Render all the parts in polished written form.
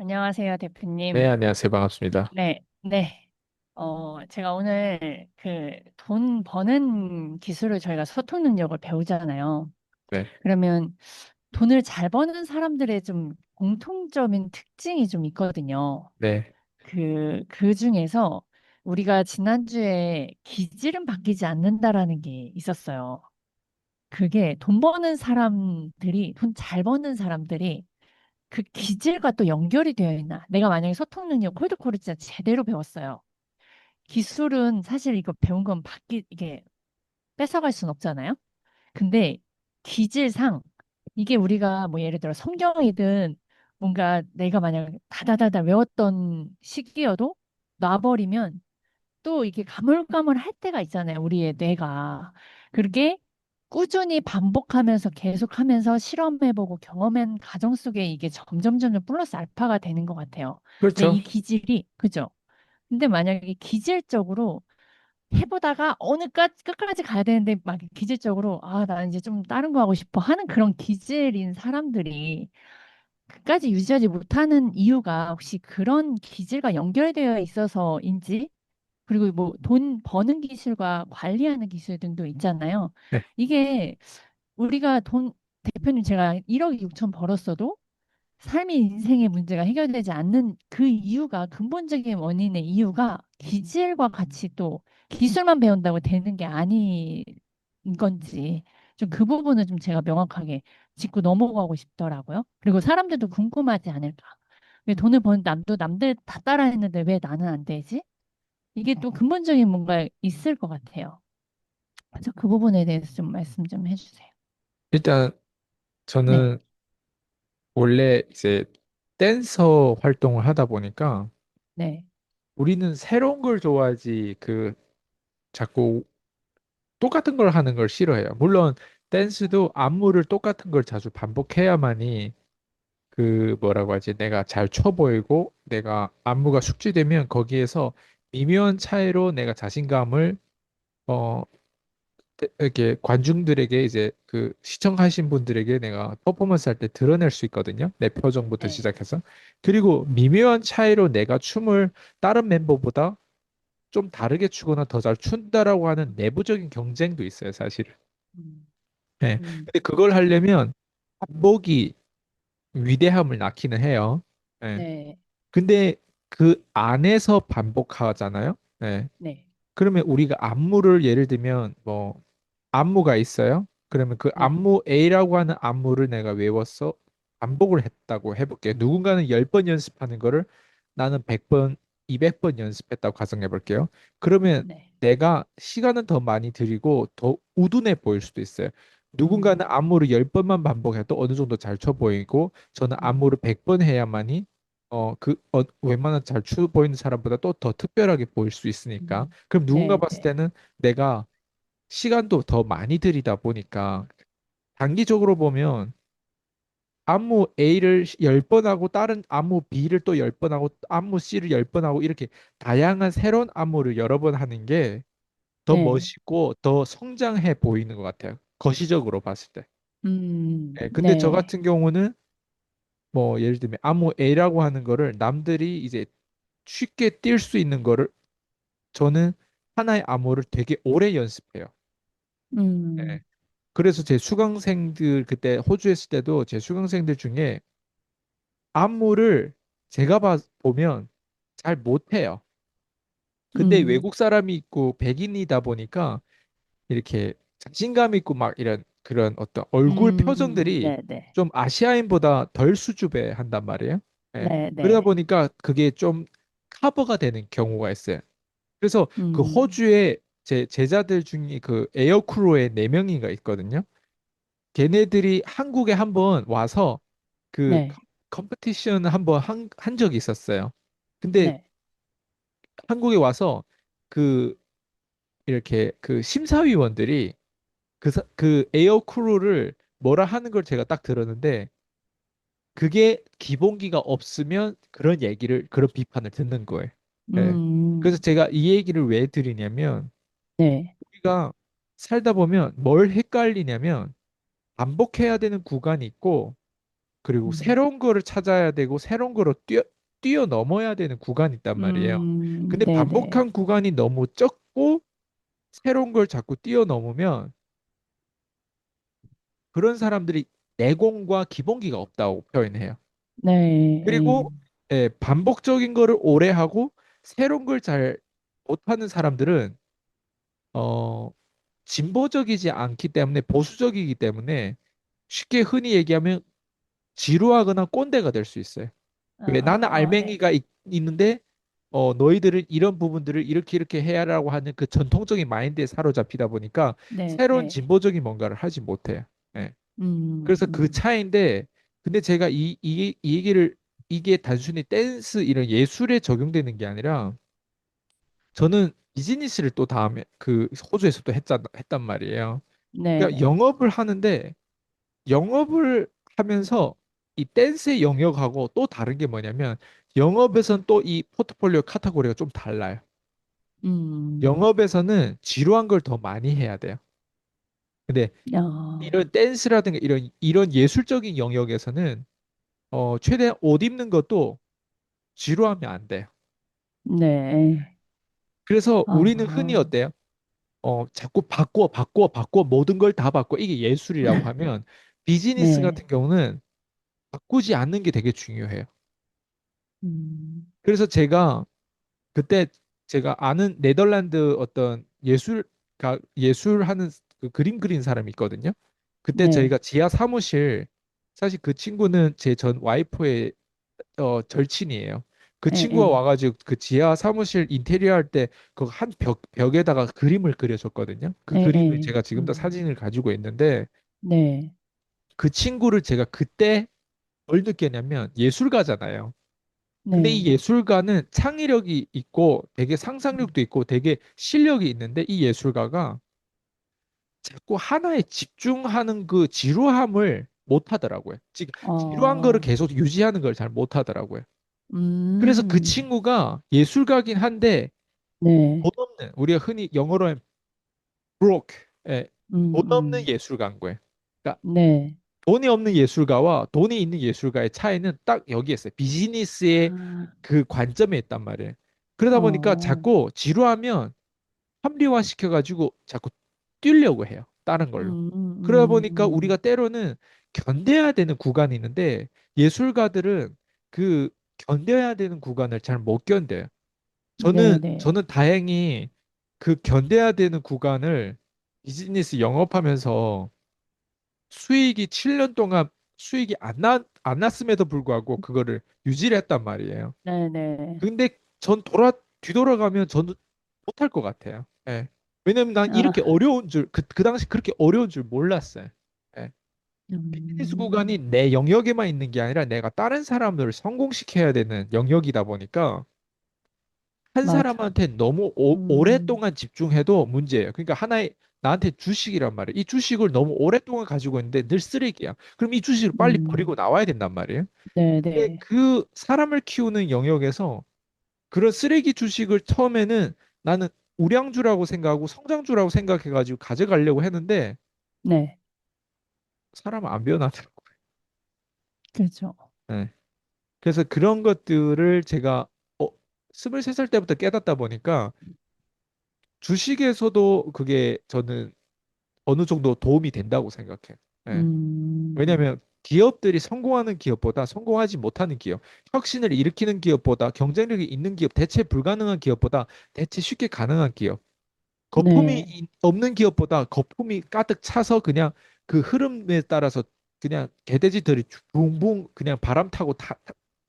안녕하세요, 네, 대표님. 안녕하세요. 반갑습니다. 네, 네. 제가 오늘 돈 버는 기술을 저희가 소통 능력을 배우잖아요. 네, 그러면 돈을 잘 버는 사람들의 좀 공통적인 특징이 좀 있거든요. 네, 그 중에서 우리가 지난주에 기질은 바뀌지 않는다라는 게 있었어요. 그게 돈 잘 버는 사람들이 그 기질과 또 연결이 되어 있나? 내가 만약에 소통 능력, 콜드콜을 진짜 제대로 배웠어요. 기술은 사실 이거 배운 건 이게 뺏어갈 순 없잖아요. 근데 기질상 이게 우리가 뭐 예를 들어 성경이든 뭔가 내가 만약 다다다다 외웠던 시기여도 놔버리면 또 이게 가물가물할 때가 있잖아요. 우리의 뇌가. 그게 꾸준히 반복하면서 계속하면서 실험해보고 경험한 과정 속에 이게 점점 플러스 알파가 되는 것 같아요. 근데 그렇죠. 이 기질이, 그죠? 근데 만약에 기질적으로 해보다가 끝까지 가야 되는데 막 기질적으로 아, 나 이제 좀 다른 거 하고 싶어 하는 그런 기질인 사람들이 끝까지 유지하지 못하는 이유가 혹시 그런 기질과 연결되어 있어서인지 그리고 뭐 돈 버는 기술과 관리하는 기술 등도 있잖아요. 네, 이게 우리가 대표님 제가 1억 6천 벌었어도 삶의 인생의 문제가 해결되지 않는 그 이유가 근본적인 원인의 이유가 기질과 같이 또 기술만 배운다고 되는 게 아닌 건지 좀 그 부분은 좀 제가 명확하게 짚고 넘어가고 싶더라고요. 그리고 사람들도 궁금하지 않을까. 왜 돈을 버는 남들 다 따라했는데 왜 나는 안 되지? 이게 또 근본적인 뭔가 있을 것 같아요. 그래서 그 부분에 대해서 좀 말씀 좀 해주세요. 일단 네, 저는 원래 이제 댄서 활동을 하다 보니까 네, 우리는 새로운 걸 좋아하지 자꾸 똑같은 걸 하는 걸 싫어해요. 물론 댄스도 안무를 똑같은 걸 자주 반복해야만이 뭐라고 하지? 내가 잘 춰 보이고 내가 안무가 숙지되면 거기에서 미묘한 차이로 내가 자신감을 어 이렇게 관중들에게 이제 시청하신 분들에게 내가 퍼포먼스 할 때 드러낼 수 있거든요. 내 표정부터 네. 시작해서. 그리고 미묘한 차이로 내가 춤을 다른 멤버보다 좀 다르게 추거나 더 잘 춘다라고 하는 내부적인 경쟁도 있어요, 사실. 음, 네. 음, 근데 그걸 하려면 반복이 위대함을 낳기는 해요. 네. 네, 근데 그 안에서 반복하잖아요. 네. 네, 그러면 우리가 안무를 예를 들면 뭐 안무가 있어요. 그러면 그 네, 안무 A라고 하는 안무를 내가 외웠어. 반복을 했다고 해볼게요. 누군가는 10번 연습하는 거를 나는 100번, 200번 연습했다고 가정해 볼게요. 그러면 네. 내가 시간은 더 많이 들이고 더 우둔해 보일 수도 있어요. 누군가는 음, 안무를 10번만 반복해도 어느 정도 잘 춰 보이고 저는 음, 안무를 100번 해야만이 웬만한 잘 추 보이는 사람보다 또 더 특별하게 보일 수 있으니까. 그럼 누군가 네, 봤을 네. 때는 내가 시간도 더 많이 들이다 보니까 단기적으로 보면 안무 A를 10번 하고 다른 안무 B를 또 10번 하고 안무 C를 10번 하고 이렇게 다양한 새로운 안무를 여러 번 하는 게 더 네. 멋있고 더 성장해 보이는 것 같아요. 거시적으로 봤을 때. 예, 근데 저 네. 같은 경우는 뭐 예를 들면 안무 A라고 하는 거를 남들이 이제 쉽게 뛸 수 있는 거를 저는 하나의 안무를 되게 오래 연습해요. 예. 음, 그래서 제 수강생들 그때 호주에 있을 때도 제 수강생들 중에 안무를 보면 잘 못해요. 근데 음, 외국 사람이 있고 백인이다 보니까 이렇게 자신감 있고 막 이런 그런 어떤 얼굴 표정들이 네, 네. 좀 아시아인보다 덜 수줍해 한단 말이에요. 예. 네, 그러다 네. 보니까 그게 좀 커버가 되는 경우가 있어요. 그래서 그 음, 호주에 제 제자들 중에 그 에어크루에 네 명이가 있거든요. 걔네들이 한국에 한번 와서 그 네, 컴피티션 한번 한 적이 있었어요. 근데 네. 한국에 와서 그 이렇게 그 심사위원들이 그 에어 크루를 뭐라 하는 걸 제가 딱 들었는데 그게 기본기가 없으면 그런 비판을 듣는 거예요. 예. 그래서 음, 제가 이 얘기를 왜 드리냐면 네. 우리가 살다 보면 뭘 헷갈리냐면 반복해야 되는 구간이 있고 그리고 음, 새로운 거를 찾아야 되고 새로운 거로 뛰어넘어야 되는 구간이 있단 말이에요. 근데 네네. 반복한 구간이 너무 적고 새로운 걸 자꾸 뛰어넘으면 그런 사람들이 내공과 기본기가 없다고 표현해요. 네, 예. 그리고 반복적인 거를 오래 하고 새로운 걸 잘 못하는 사람들은 어, 진보적이지 않기 때문에 보수적이기 때문에 쉽게 흔히 얘기하면 지루하거나 꼰대가 될 수 있어요. 왜 나는 네. 알맹이가 있는데 너희들은 이런 부분들을 이렇게 이렇게 해야라고 하는 그 전통적인 마인드에 사로잡히다 보니까 네, 새로운 네. 진보적인 뭔가를 하지 못해요. 예. 그래서 그 음, 차이인데 근데 제가 이 얘기를 이게 단순히 댄스 이런 예술에 적용되는 게 아니라 저는 비즈니스를 또 다음에 그 호주에서 또 했단 말이에요. 그러니까 네네. 영업을 하는데 영업을 하면서 이 댄스의 영역하고 또 다른 게 뭐냐면 영업에서는 또 이 포트폴리오 카테고리가 좀 달라요. 음, 영업에서는 지루한 걸 더 많이 해야 돼요. 근데 아, 이런 댄스라든가 이런 예술적인 영역에서는 최대한 옷 입는 것도 지루하면 안 돼요. 네. 그래서 우리는 흔히 아, 어때요? 자꾸 바꿔 모든 걸 다 바꿔 이게 예술이라고 하면 비즈니스 네. 같은 경우는 바꾸지 않는 게 되게 중요해요. 음, 그래서 제가 그때 제가 아는 네덜란드 어떤 예술하는 그 그림 그린 사람이 있거든요. 그때 저희가 네. 지하 사무실 사실 그 친구는 제 전 와이프의 절친이에요. 그 예, 친구가 예. 와가지고 그 지하 사무실 인테리어 할 때 그 한 벽에다가 그림을 그려줬거든요. 그 예, 그림을 예. 제가 지금도 사진을 가지고 있는데 네. 그 친구를 제가 그때 뭘 느꼈냐면 예술가잖아요. 근데 이 네. 예술가는 창의력이 있고 되게 상상력도 있고 되게 실력이 있는데 이 예술가가 자꾸 하나에 집중하는 그 지루함을 못 하더라고요. 지금 지루한 거를 어, 계속 유지하는 걸 잘 못 하더라고요. 그래서 그 음, 친구가 예술가긴 한데 네. 돈 없는 우리가 흔히 영어로 하면 broke 돈 없는 음, 예술가인 거예요. 그러니까 네. 돈이 없는 예술가와 돈이 있는 예술가의 차이는 딱 여기에 있어요. 비즈니스의 아, 그 관점에 있단 말이에요. 그러다 보니까 어, 자꾸 지루하면 합리화 시켜가지고 자꾸 뛰려고 해요. 다른 걸로. 그러다 보니까 우리가 음. 때로는 견뎌야 되는 구간이 있는데 예술가들은 그 견뎌야 되는 구간을 잘 못 견뎌요. 네네. 저는 다행히 그 견뎌야 되는 구간을 비즈니스 영업하면서 수익이 7년 동안 수익이 안 났음에도 불구하고 그거를 유지를 했단 말이에요. 네네. 근데 뒤돌아가면 저는 못할 것 같아요. 예. 왜냐면 난 이렇게 아, 어려운 그 당시 그렇게 어려운 줄 몰랐어요. 예. 비즈니스 구간이 음, 내 영역에만 있는 게 아니라 내가 다른 사람들을 성공시켜야 되는 영역이다 보니까 한 맞아. 사람한테 너무 음, 오랫동안 집중해도 문제예요. 그러니까 하나의 나한테 주식이란 말이에요. 이 주식을 너무 오랫동안 가지고 있는데 늘 쓰레기야. 그럼 이 주식을 빨리 버리고 음, 나와야 된단 말이에요. 근데 네네. 그 사람을 키우는 영역에서 그런 쓰레기 주식을 처음에는 나는 우량주라고 생각하고 성장주라고 생각해가지고 가져가려고 했는데 네. 사람은 안 변하더라고요. 그죠. 네. 그래서 그런 것들을 제가 23살 때부터 깨닫다 보니까 주식에서도 그게 저는 어느 정도 도움이 된다고 생각해요. 예. 음, 왜냐하면 기업들이 성공하는 기업보다 성공하지 못하는 기업, 혁신을 일으키는 기업보다 경쟁력이 있는 기업, 대체 불가능한 기업보다 대체 쉽게 가능한 기업, 네. 없는 기업보다 거품이 가득 차서 그냥 그 흐름에 따라서 그냥 개돼지들이 붕붕 그냥 바람 타고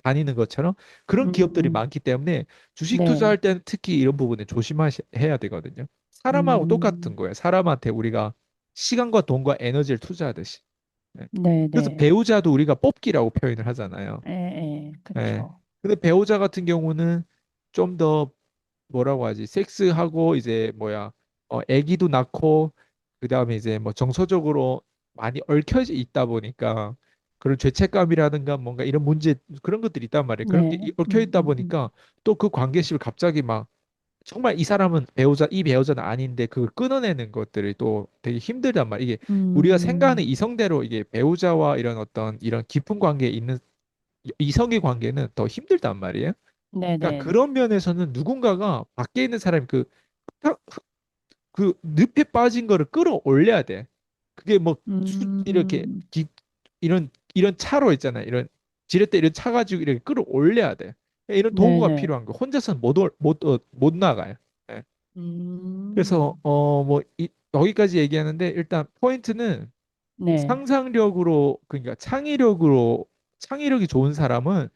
다니는 것처럼 그런 기업들이 음, 많기 때문에 주식 네. 투자할 때는 특히 이런 부분에 조심해야 되거든요. 사람하고 똑같은 음, 거예요. 사람한테 우리가 시간과 돈과 에너지를 투자하듯이. 네. 그래서 네네. 배우자도 우리가 뽑기라고 표현을 하잖아요. 예, 예, 예. 그쵸. 근데 배우자 같은 경우는 좀 더 뭐라고 하지? 섹스하고 이제 뭐야? 아기도 낳고 그다음에 이제 뭐 정서적으로 많이 얽혀져 있다 보니까 그런 죄책감이라든가 뭔가 이런 문제 그런 것들이 있단 말이에요. 그런 게 네. 얽혀 있다 보니까 또 그 관계심을 갑자기 막 정말 이 사람은 배우자, 이 배우자는 아닌데 그걸 끊어내는 것들이 또 되게 힘들단 말이야. 이게 우리가 생각하는 음, 이성대로 이게 배우자와 이런 어떤 이런 깊은 관계에 있는 이성의 관계는 더 힘들단 말이에요. 그러니까 네네. 그런 면에서는 누군가가 밖에 있는 사람이 그 늪에 빠진 거를 끌어올려야 돼. 그게 뭐 이렇게 음, 이런 차로 있잖아요. 이런 지렛대 이런 차 가지고 이렇게 끌어올려야 돼. 이런 도구가 네네. 필요한 거. 혼자서는 못 나가요. 예. 그래서 음, 여기까지 얘기하는데 일단 포인트는 네, 상상력으로 그러니까 창의력이 좋은 사람은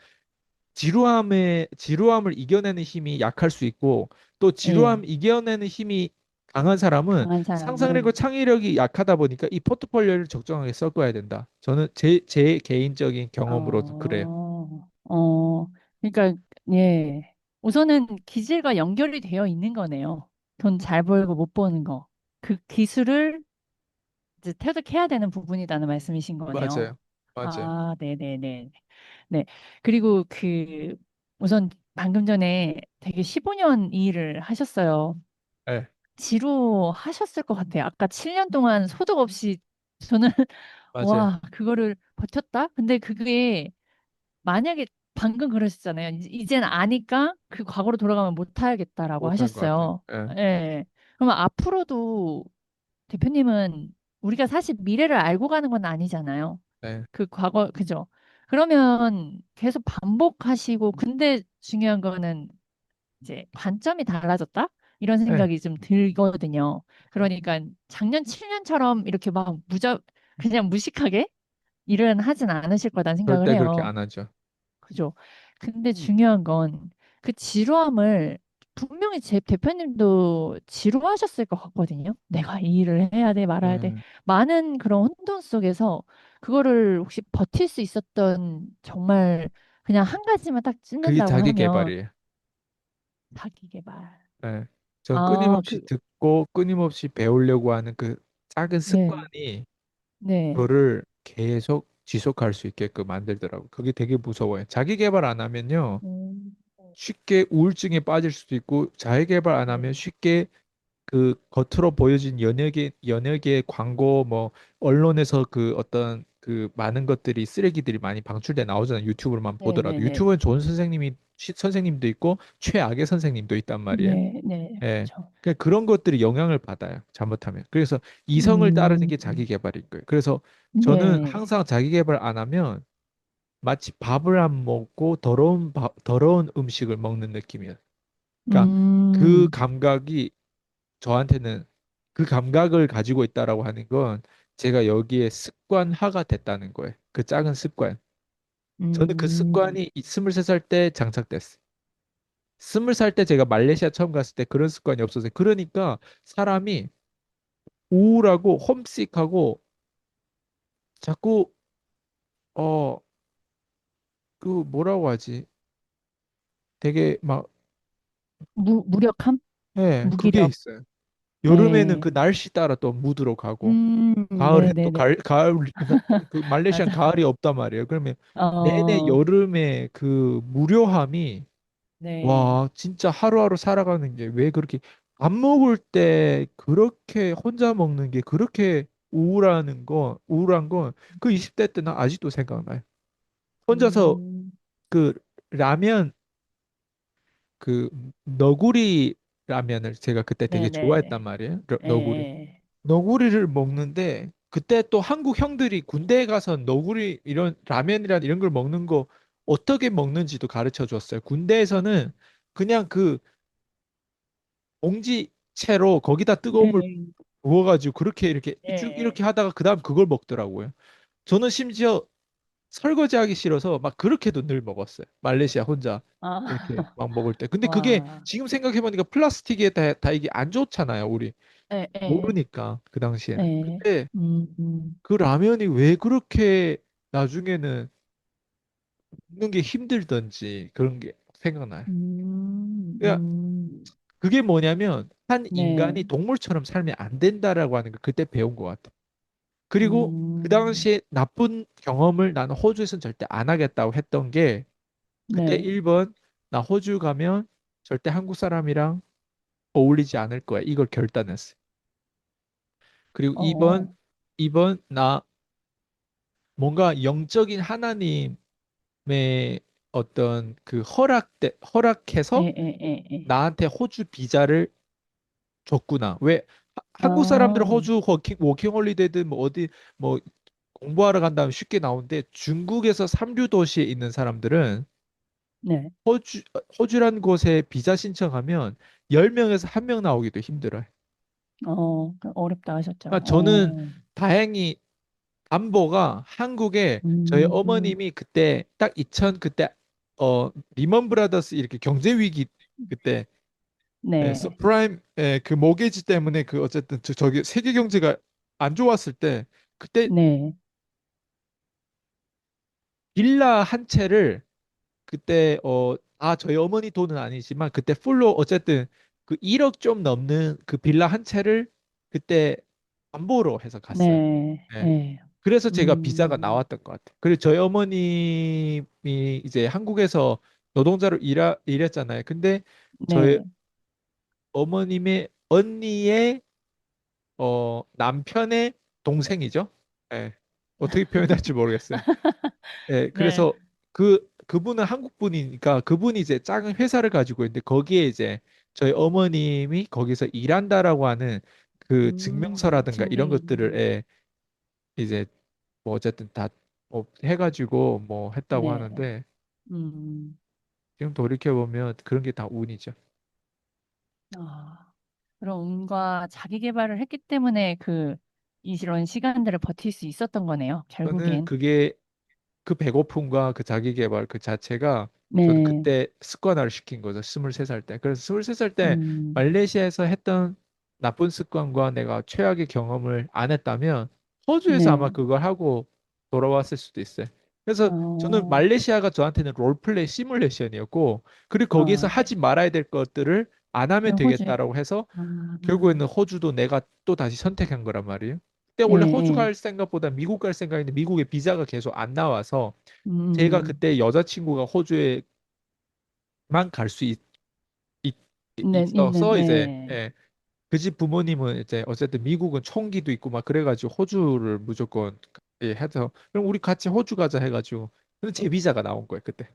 지루함을 이겨내는 힘이 약할 수 있고 또 지루함 예. 이겨내는 힘이 강한 사람은 강한 상상력과 사람은, 창의력이 약하다 보니까 이 포트폴리오를 적정하게 섞어야 된다. 저는 제 개인적인 경험으로도 그래요. 그러니까, 예. 우선은 기질과 연결이 되어 있는 거네요. 돈 잘 벌고 못 버는 거. 그 기술을 이제 터득해야 되는 부분이라는 말씀이신 거네요. 맞아요. 맞아요. 아, 네네네. 네. 그리고 우선 방금 전에 되게 15년 이 일을 하셨어요. 네, 지루하셨을 것 같아요. 아까 7년 동안 소득 없이 저는, 맞아요. 와, 그거를 버텼다? 근데 그게 만약에 방금 그러셨잖아요. 이젠 아니까 그 과거로 돌아가면 못하겠다라고 못한 것 같아요. 하셨어요. 예, 예. 그러면 앞으로도 대표님은 우리가 사실 미래를 알고 가는 건 아니잖아요. 네, 그 과거, 그죠? 그러면 계속 반복하시고, 근데 중요한 거는 이제 관점이 달라졌다? 이런 네, 생각이 좀 들거든요. 네. 그러니까 작년 7년처럼 이렇게 막 그냥 무식하게 일은 하진 않으실 거다는 생각을 절대 그렇게 해요. 안 하죠. 그죠? 근데 중요한 건 그 지루함을 분명히 제 대표님도 지루하셨을 것 같거든요. 내가 이 일을 해야 돼, 말아야 돼. 예, 많은 그런 혼돈 속에서 그거를 혹시 버틸 수 있었던 정말 그냥 한 가지만 딱 그게 찝는다고 자기 하면 개발이에요. 자기 개발. 예. 전 아, 끊임없이 듣고 끊임없이 배우려고 하는 그 작은 네, 습관이 네. 저를 계속 지속할 수 있게끔 만들더라고요. 그게 되게 무서워요. 자기 개발 안 하면요. 음, 쉽게 우울증에 빠질 수도 있고, 자기 개발 안 네, 하면 쉽게 그 겉으로 보여진 연예계 광고 뭐 언론에서 그 어떤 그 많은 것들이 쓰레기들이 많이 방출돼 나오잖아요. 유튜브로만 네, 보더라도 네, 네, 유튜브는 좋은 선생님도 있고 최악의 선생님도 있단 말이에요. 네, 네, 예. 그렇죠. 그런 것들이 영향을 받아요. 잘못하면. 그래서 이성을 따르는 음, 게 자기 개발일 거예요. 그래서 저는 네, 항상 자기 개발 안 하면 마치 밥을 안 먹고 더러운 음식을 먹는 느낌이에요. 그러니까 그 음, 감각이 저한테는 그 감각을 가지고 있다라고 하는 건 제가 여기에 습관화가 됐다는 거예요. 그 작은 습관. 저는 그 음. 습관이 23살 때 장착됐어요. 20살 때 제가 말레이시아 처음 갔을 때 그런 습관이 없었어요. 그러니까 사람이 우울하고 홈식하고 자꾸 어 그 뭐라고 하지? 되게 막 무력함? 그게 무기력. 있어요. 여름에는 그 예. 날씨 따라 또 무드로 가고 가을엔 또 네네네. 그 말레이시안 맞아. 가을이 없단 말이에요. 그러면 내내 어, 여름에 그 무료함이 네. 와 진짜 하루하루 살아가는 게 왜 그렇게 밥 먹을 때 그렇게 혼자 먹는 게 그렇게 우울한 건 그 20대 때는 아직도 생각나요. 혼자서 음, 그 라면 그 너구리 라면을 제가 그때 되게 좋아했단 네네네. 말이에요. 너구리. 예. 너구리를 먹는데 그때 또 한국 형들이 군대에 가서 너구리 이런 라면이란 이런 걸 먹는 거 어떻게 먹는지도 가르쳐 줬어요. 군대에서는 그냥 그 봉지채로 거기다 뜨거운 물 예. 부어가지고 그렇게 이렇게 쭉 예. 이렇게 하다가 그다음 그걸 먹더라고요. 저는 심지어 설거지하기 싫어서 막 그렇게도 늘 먹었어요. 말레이시아 혼자 아, 이렇게 막 먹을 때. 근데 그게 와. 지금 생각해보니까 플라스틱에 다 이게 안 좋잖아요. 우리 예, 예, 모르니까 그 당시에는. 예. 근데 음, 음, 그 라면이 왜 그렇게 나중에는 먹는 게 힘들던지 그런 게 생각나요. 그러니까 그게 뭐냐면 한 인간이 네. 동물처럼 살면 안 된다라고 하는 걸 그때 배운 것 같아요. 그리고 그 음, 당시에 나쁜 경험을 나는 호주에서는 절대 안 하겠다고 했던 게 그때 네. 1번 나 호주 가면 절대 한국 사람이랑 어울리지 않을 거야. 이걸 결단했어요. 그리고 어, 2번, 나 뭔가 영적인 하나님의 어떤 그 허락해서 에. 나한테 호주 비자를 줬구나. 왜 한국 사람들은 아, 호주 워킹 홀리데이든 뭐 어디 뭐 공부하러 간다면 쉽게 나오는데 중국에서 삼류 도시에 있는 사람들은 네. 호주라는 곳에 비자 신청하면 10명에서 1명 나오기도 힘들어요. 어렵다 하셨죠. 그러니까 저는 다행히 안보가 한국에 저희 음, 어머님이 그때 딱 2000 그때 리먼 브라더스 이렇게 경제 위기 그때 네, 서프라임 그 모게지 때문에 그 어쨌든 저기 세계 경제가 안 좋았을 때 그때 네. 빌라 한 채를 그때 저희 어머니 돈은 아니지만 그때 풀로 어쨌든 그 1억 좀 넘는 그 빌라 한 채를 그때 안보로 해서 갔어요. 네, 예. 예. 그래서 제가 비자가 음, 나왔던 것 같아요. 그리고 저희 어머님이 이제 한국에서 노동자로 일했잖아요. 근데 저희 네. 어머님의 언니의 남편의 동생이죠. 예. 어떻게 표현할지 모르겠어요. 예, 네. 그래서 그분은 한국 분이니까 그분이 이제 작은 회사를 가지고 있는데 거기에 이제 저희 어머님이 거기서 일한다라고 하는 그 증명서라든가 이런 것들을 증빙. 이제 뭐 어쨌든 다 해가지고 뭐 했다고 네. 하는데 음, 지금 돌이켜 보면 그런 게 다 운이죠. 아, 그런 운과 자기 개발을 했기 때문에 이런 시간들을 버틸 수 있었던 거네요. 저는 결국엔. 그게 그 배고픔과 그 자기 개발 그 자체가 저는 네. 그때 습관화를 시킨 거죠. 23살 때. 그래서 23살 때 음, 말레이시아에서 했던 나쁜 습관과 내가 최악의 경험을 안 했다면 호주에서 아마 네. 그걸 하고 돌아왔을 수도 있어요. 그래서 저는 어, 말레이시아가 저한테는 롤플레이 시뮬레이션이었고, 그리고 거기서 네. 하지 말아야 될 것들을 안 하면 그럼 호주에. 되겠다라고 해서 아, 결국에는 호주도 내가 또 다시 선택한 거란 말이에요. 그때 예, 원래 호주 예. 갈 생각보다 미국 갈 생각인데 미국의 비자가 계속 안 나와서 제가 음, 그때 여자친구가 호주에만 갈 수 네, 있어서 이제 네. 그 집 부모님은 이제 어쨌든 미국은 총기도 있고 막 그래가지고 호주를 무조건 해서 그럼 우리 같이 호주 가자 해가지고 근데 제 비자가 나온 거예요 그때.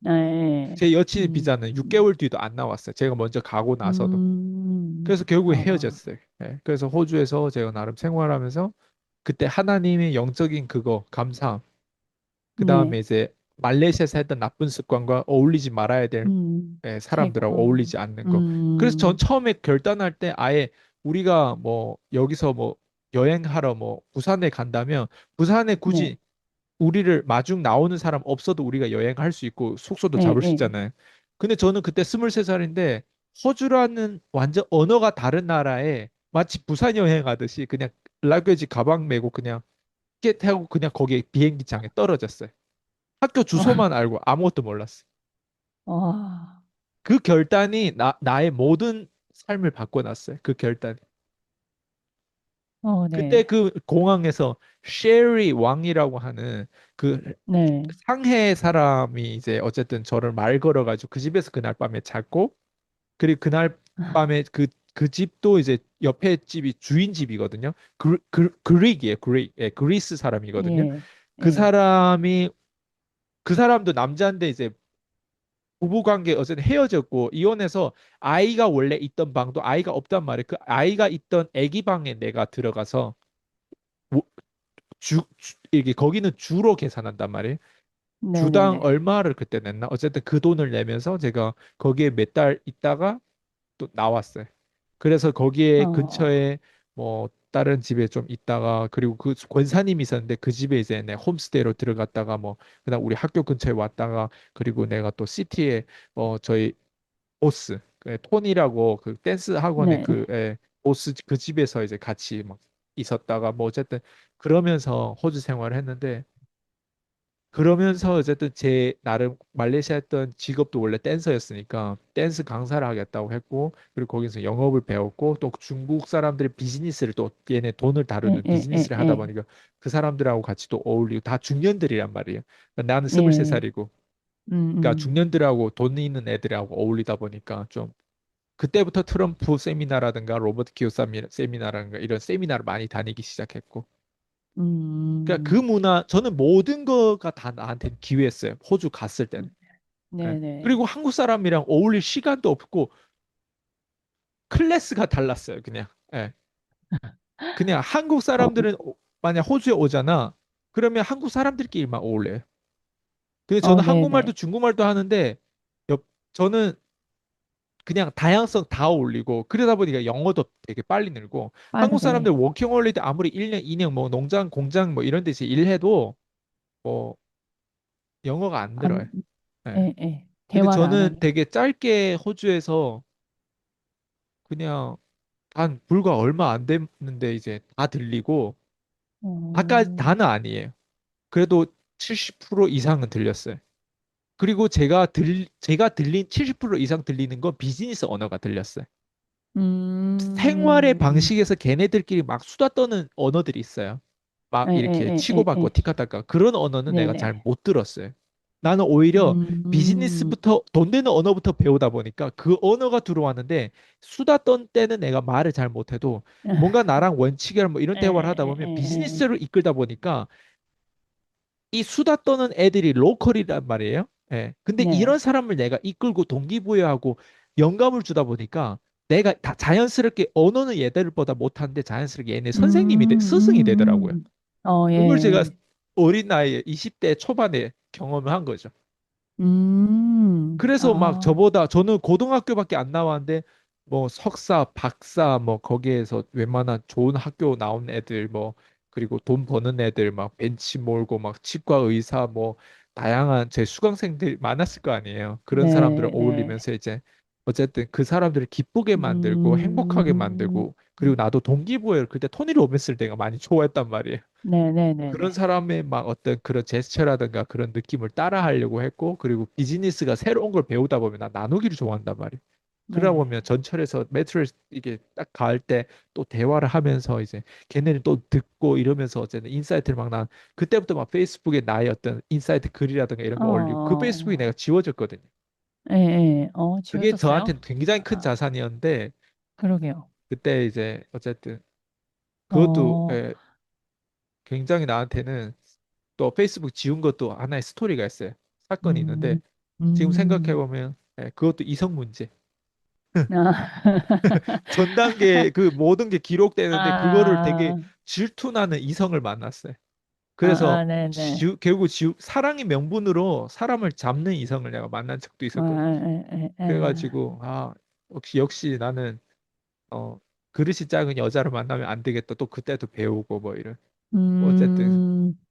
아, 예. 제 여친의 음, 비자는 6개월 뒤도 안 나왔어요. 제가 먼저 가고 나서도. 그래서 결국에 어, 헤어졌어요. 그래서 호주에서 제가 나름 생활하면서 그때 하나님의 영적인 그거 감사함. 그 다음에 네. 이제 말레이시아에서 했던 나쁜 습관과 어울리지 말아야 될 사람들하고 제거. 어울리지 않는 거. 그래서 전 음, 처음에 결단할 때 아예 우리가 뭐 여기서 뭐 여행하러 뭐 부산에 간다면 부산에 네. 굳이 우리를 마중 나오는 사람 없어도 우리가 여행할 수 있고 숙소도 예, 잡을 수 예. 있잖아요. 근데 저는 그때 23살인데 호주라는 완전 언어가 다른 나라에 마치 부산 여행하듯이 그냥 라그지 가방 메고 그냥 티켓 하고 그냥 거기 비행기장에 떨어졌어요. 학교 와, 주소만 알고 아무것도 몰랐어. 와, 그 결단이 나의 모든 삶을 바꿔놨어요. 그 결단이. 그때 네. 그 공항에서 셰리 왕이라고 하는 그 네. 상해 사람이 이제 어쨌든 저를 말 걸어가지고 그 집에서 그날 밤에 잤고 그리고 그날 밤에 그 집도 이제 옆에 집이 주인 집이거든요. 그릭이에요. 그릭. 그리스 사람이거든요. 예, 그 예. 사람이 그 사람도 남자인데 이제 부부관계 어쨌든 헤어졌고 이혼해서 아이가 원래 있던 방도 아이가 없단 말이에요. 그 아이가 있던 아기 방에 내가 들어가서 뭐 이게 거기는 주로 계산한단 말이에요. 주당 네네네. 얼마를 그때 냈나? 어쨌든 그 돈을 내면서 제가 거기에 몇 달 있다가 또 나왔어요. 그래서 거기에 어, 근처에 뭐 다른 집에 좀 있다가 그리고 그 권사님이 있었는데 그 집에 이제 내 홈스테이로 들어갔다가 뭐 그다음 우리 학교 근처에 왔다가 그리고 내가 또 시티에 저희 보스 톤이라고 그 댄스 학원의 네. 보스 그 집에서 이제 같이 막 있었다가 뭐 어쨌든 그러면서 호주 생활을 했는데 그러면서 어쨌든 제 나름 말레이시아 했던 직업도 원래 댄서였으니까 댄스 강사를 하겠다고 했고 그리고 거기서 영업을 배웠고 또 중국 사람들의 비즈니스를 또 얘네 돈을 예, 다루는 예, 예, 비즈니스를 하다 예. 보니까 그 사람들하고 같이 또 어울리고 다 중년들이란 말이에요. 그러니까 나는 예. 23살이고 음, 그러니까 음. 중년들하고 돈 있는 애들하고 어울리다 보니까 좀 그때부터 트럼프 세미나라든가 로버트 키오사미 세미나라든가 이런 세미나를 많이 다니기 시작했고. 그러니까 그 음, 문화, 저는 모든 거가 다 나한테 기회였어요. 호주 갔을 때는. 예. 네네. 그리고 한국 사람이랑 어울릴 시간도 없고 클래스가 달랐어요. 그냥. 예. 그냥 한국 어, 사람들은 만약 호주에 오잖아. 그러면 한국 사람들끼리만 어울려요. 근데 저는 한국말도 네네. 중국말도 하는데 저는 그냥 다양성 다 어울리고 그러다 보니까 영어도 되게 빨리 늘고 한국 사람들 빠르게. 워킹홀리데 아무리 1년, 2년 뭐 농장, 공장 뭐 이런 데서 일해도 뭐 영어가 안 늘어요. 안, 예. 예, 예. 근데 대화를 안 저는 하니까. 되게 짧게 호주에서 그냥 한 불과 얼마 안 됐는데 이제 다 들리고 아까 음, 다는 아니에요. 그래도 70% 이상은 들렸어요. 그리고 제가 들린 70% 이상 들리는 건 비즈니스 언어가 들렸어요. 생활의 음, 방식에서 걔네들끼리 막 수다 떠는 언어들이 있어요. 막 예, 예, 이렇게 예, 예, 치고받고 예. 티카타카 그런 언어는 내가 잘 네네. 못 들었어요. 나는 오히려 음, 비즈니스부터 돈 되는 언어부터 배우다 보니까 그 언어가 들어왔는데 수다 떤 때는 내가 말을 잘 못해도 뭔가 나랑 원칙이랑 뭐 이런 예, 대화를 예, 하다 예, 보면 예. 비즈니스를 이끌다 보니까 이 수다 떠는 애들이 로컬이란 말이에요. 예. 근데 이런 네. 사람을 내가 이끌고 동기부여하고 영감을 주다 보니까 내가 다 자연스럽게 언어는 얘들보다 못하는데 자연스럽게 얘네 스승이 되더라고요. 그걸 제가 예. 어린 나이에 20대 초반에 경험을 한 거죠. 그래서 막 아, 저는 고등학교밖에 안 나왔는데 뭐 석사, 박사 뭐 거기에서 웬만한 좋은 학교 나온 애들 뭐 그리고 돈 버는 애들 막 벤치 몰고 막 치과 의사 뭐 다양한 제 수강생들이 많았을 거 아니에요. 그런 사람들을 네, 네. 어울리면서 이제 어쨌든 그 사람들을 기쁘게 만들고 행복하게 음, 만들고 그리고 나도 동기부여를 그때 토니 로빈스를 내가 많이 좋아했단 말이에요. 그런 네네네네. 사람의 막 어떤 그런 제스처라든가 그런 느낌을 따라 하려고 했고, 그리고 비즈니스가 새로운 걸 배우다 보면 나 나누기를 좋아한단 말이에요. 그러다 네. 보면 전철에서 메트로 이게 딱 갈 때 또 대화를 하면서 이제 걔네는 또 듣고 이러면서 어쨌든 인사이트를 막 난 그때부터 막 페이스북에 나의 어떤 인사이트 글이라든가 이런 거 올리고 그 페이스북이 어, 내가 지워졌거든요. 예, 예. 그게 지워졌어요? 저한테는 굉장히 큰 아, 자산이었는데 그러게요. 그때 이제 어쨌든 그것도 어, 굉장히 나한테는 또 페이스북 지운 것도 하나의 스토리가 있어요. 사건이 있는데 음, 지금 생각해 음, 보면 그것도 이성 문제. 아, 전 단계 그 모든 게 기록되는데 그거를 되게 아, 질투나는 이성을 만났어요. 그래서 네네. 결국 사랑의 명분으로 사람을 잡는 이성을 내가 만난 적도 아, 있었거든요. 예. 그래가지고 역시 나는 어 그릇이 작은 여자를 만나면 안 되겠다. 또 그때도 배우고 뭐 이런 뭐 어쨌든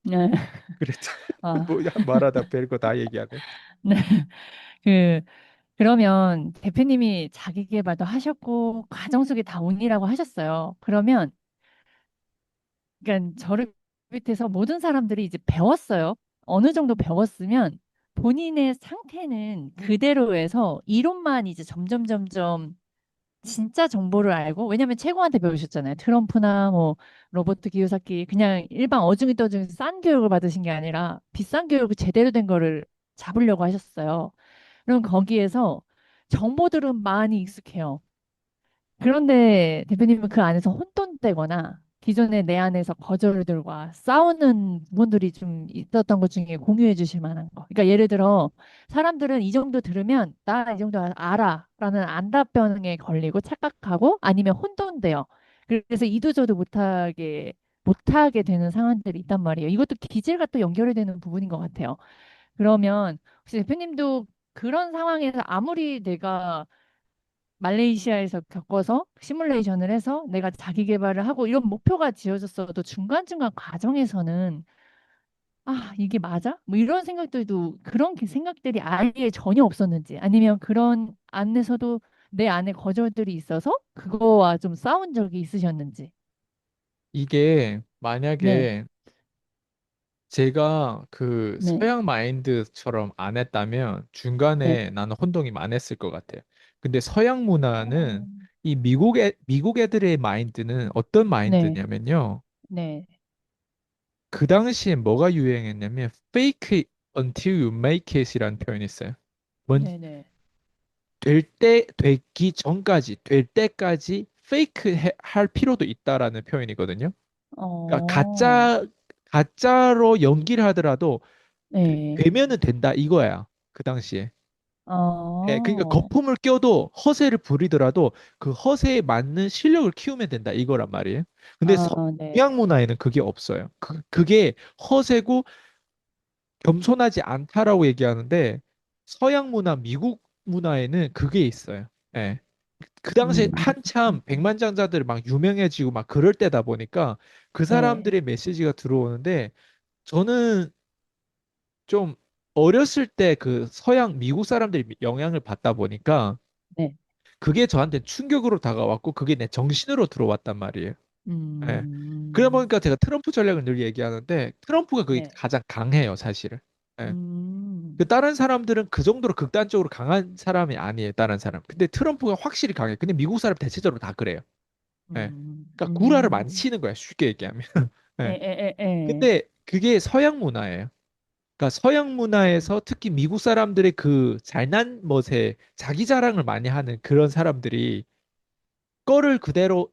네. 그랬죠. 아, 뭐 말하다 별거 다 얘기하네. 네. 그, 그러면 대표님이 자기 개발도 하셨고, 과정 속에 다 운이라고 하셨어요. 그러면, 그러니까 저를 비롯해서 모든 사람들이 이제 배웠어요. 어느 정도 배웠으면 본인의 상태는 그대로에서 이론만 이제 점점 진짜 정보를 알고, 왜냐면 최고한테 배우셨잖아요. 트럼프나 뭐 로버트 기요사키 그냥 일반 어중이 떠중이 싼 교육을 받으신 게 아니라 비싼 교육을 제대로 된 거를 잡으려고 하셨어요. 그럼 거기에서 정보들은 많이 익숙해요. 그런데 대표님은 그 안에서 혼돈되거나 기존에 내 안에서 거절들과 싸우는 부분들이 좀 있었던 것 중에 공유해 주실 만한 거. 그러니까 예를 들어 사람들은 이 정도 들으면 나 이 정도 알아라는 안답변에 걸리고 착각하고 아니면 혼돈돼요. 그래서 이도저도 못하게 되는 상황들이 있단 말이에요. 이것도 기질과 또 연결이 되는 부분인 것 같아요. 그러면 혹시 대표님도 그런 상황에서 아무리 내가 말레이시아에서 겪어서 시뮬레이션을 해서 내가 자기 개발을 하고 이런 목표가 지어졌어도 중간중간 과정에서는 이게 맞아? 뭐 이런 생각들도 그런 생각들이 아예 전혀 없었는지 아니면 그런 안에서도 내 안에 거절들이 있어서 그거와 좀 싸운 적이 있으셨는지. 이게 네, 만약에 제가 그 네. 서양 마인드처럼 안 했다면 네. 중간에 나는 혼동이 많았을 것 같아요. 근데 서양 어, 문화는 이 미국 애들의 마인드는 어떤 네, 마인드냐면요. 네, 그 당시에 뭐가 유행했냐면 fake it until you make it이라는 표현이 있어요. 뭔 네, 네. 되기 전까지, 될 때까지 페이크 할 필요도 있다라는 표현이거든요. 그러니까 어, 가짜로 연기를 하더라도 네. 되면은 된다 이거야. 그 당시에. 예, 그러니까 어, 거품을 껴도 허세를 부리더라도 그 허세에 맞는 실력을 키우면 된다 이거란 말이에요. 근데 네. 동양 문화에는 그게 없어요. 그게 허세고 겸손하지 않다라고 얘기하는데 서양 문화, 미국 문화에는 그게 있어요. 예. 그 당시에 음, 한참 백만장자들 막 유명해지고 막 그럴 때다 보니까 그 네. 사람들의 메시지가 들어오는데 저는 좀 어렸을 때 그 서양 미국 사람들이 영향을 받다 보니까 네. 그게 저한테 충격으로 다가왔고 그게 내 정신으로 들어왔단 말이에요. 예. 그러다 음, 보니까 제가 트럼프 전략을 늘 얘기하는데 트럼프가 그게 네. 가장 강해요, 사실은. 예. 그 음, 다른 사람들은 그 정도로 극단적으로 강한 사람이 아니에요, 다른 사람. 근데 트럼프가 확실히 강해. 근데 미국 사람 대체적으로 다 그래요. 예. 음, 그러니까 구라를 많이 음, 치는 거야, 쉽게 얘기하면. 예. 에. 근데 그게 서양 문화예요. 그러니까 서양 문화에서 특히 미국 사람들의 그 잘난 멋에 자기 자랑을 많이 하는 그런 사람들이 거를 그대로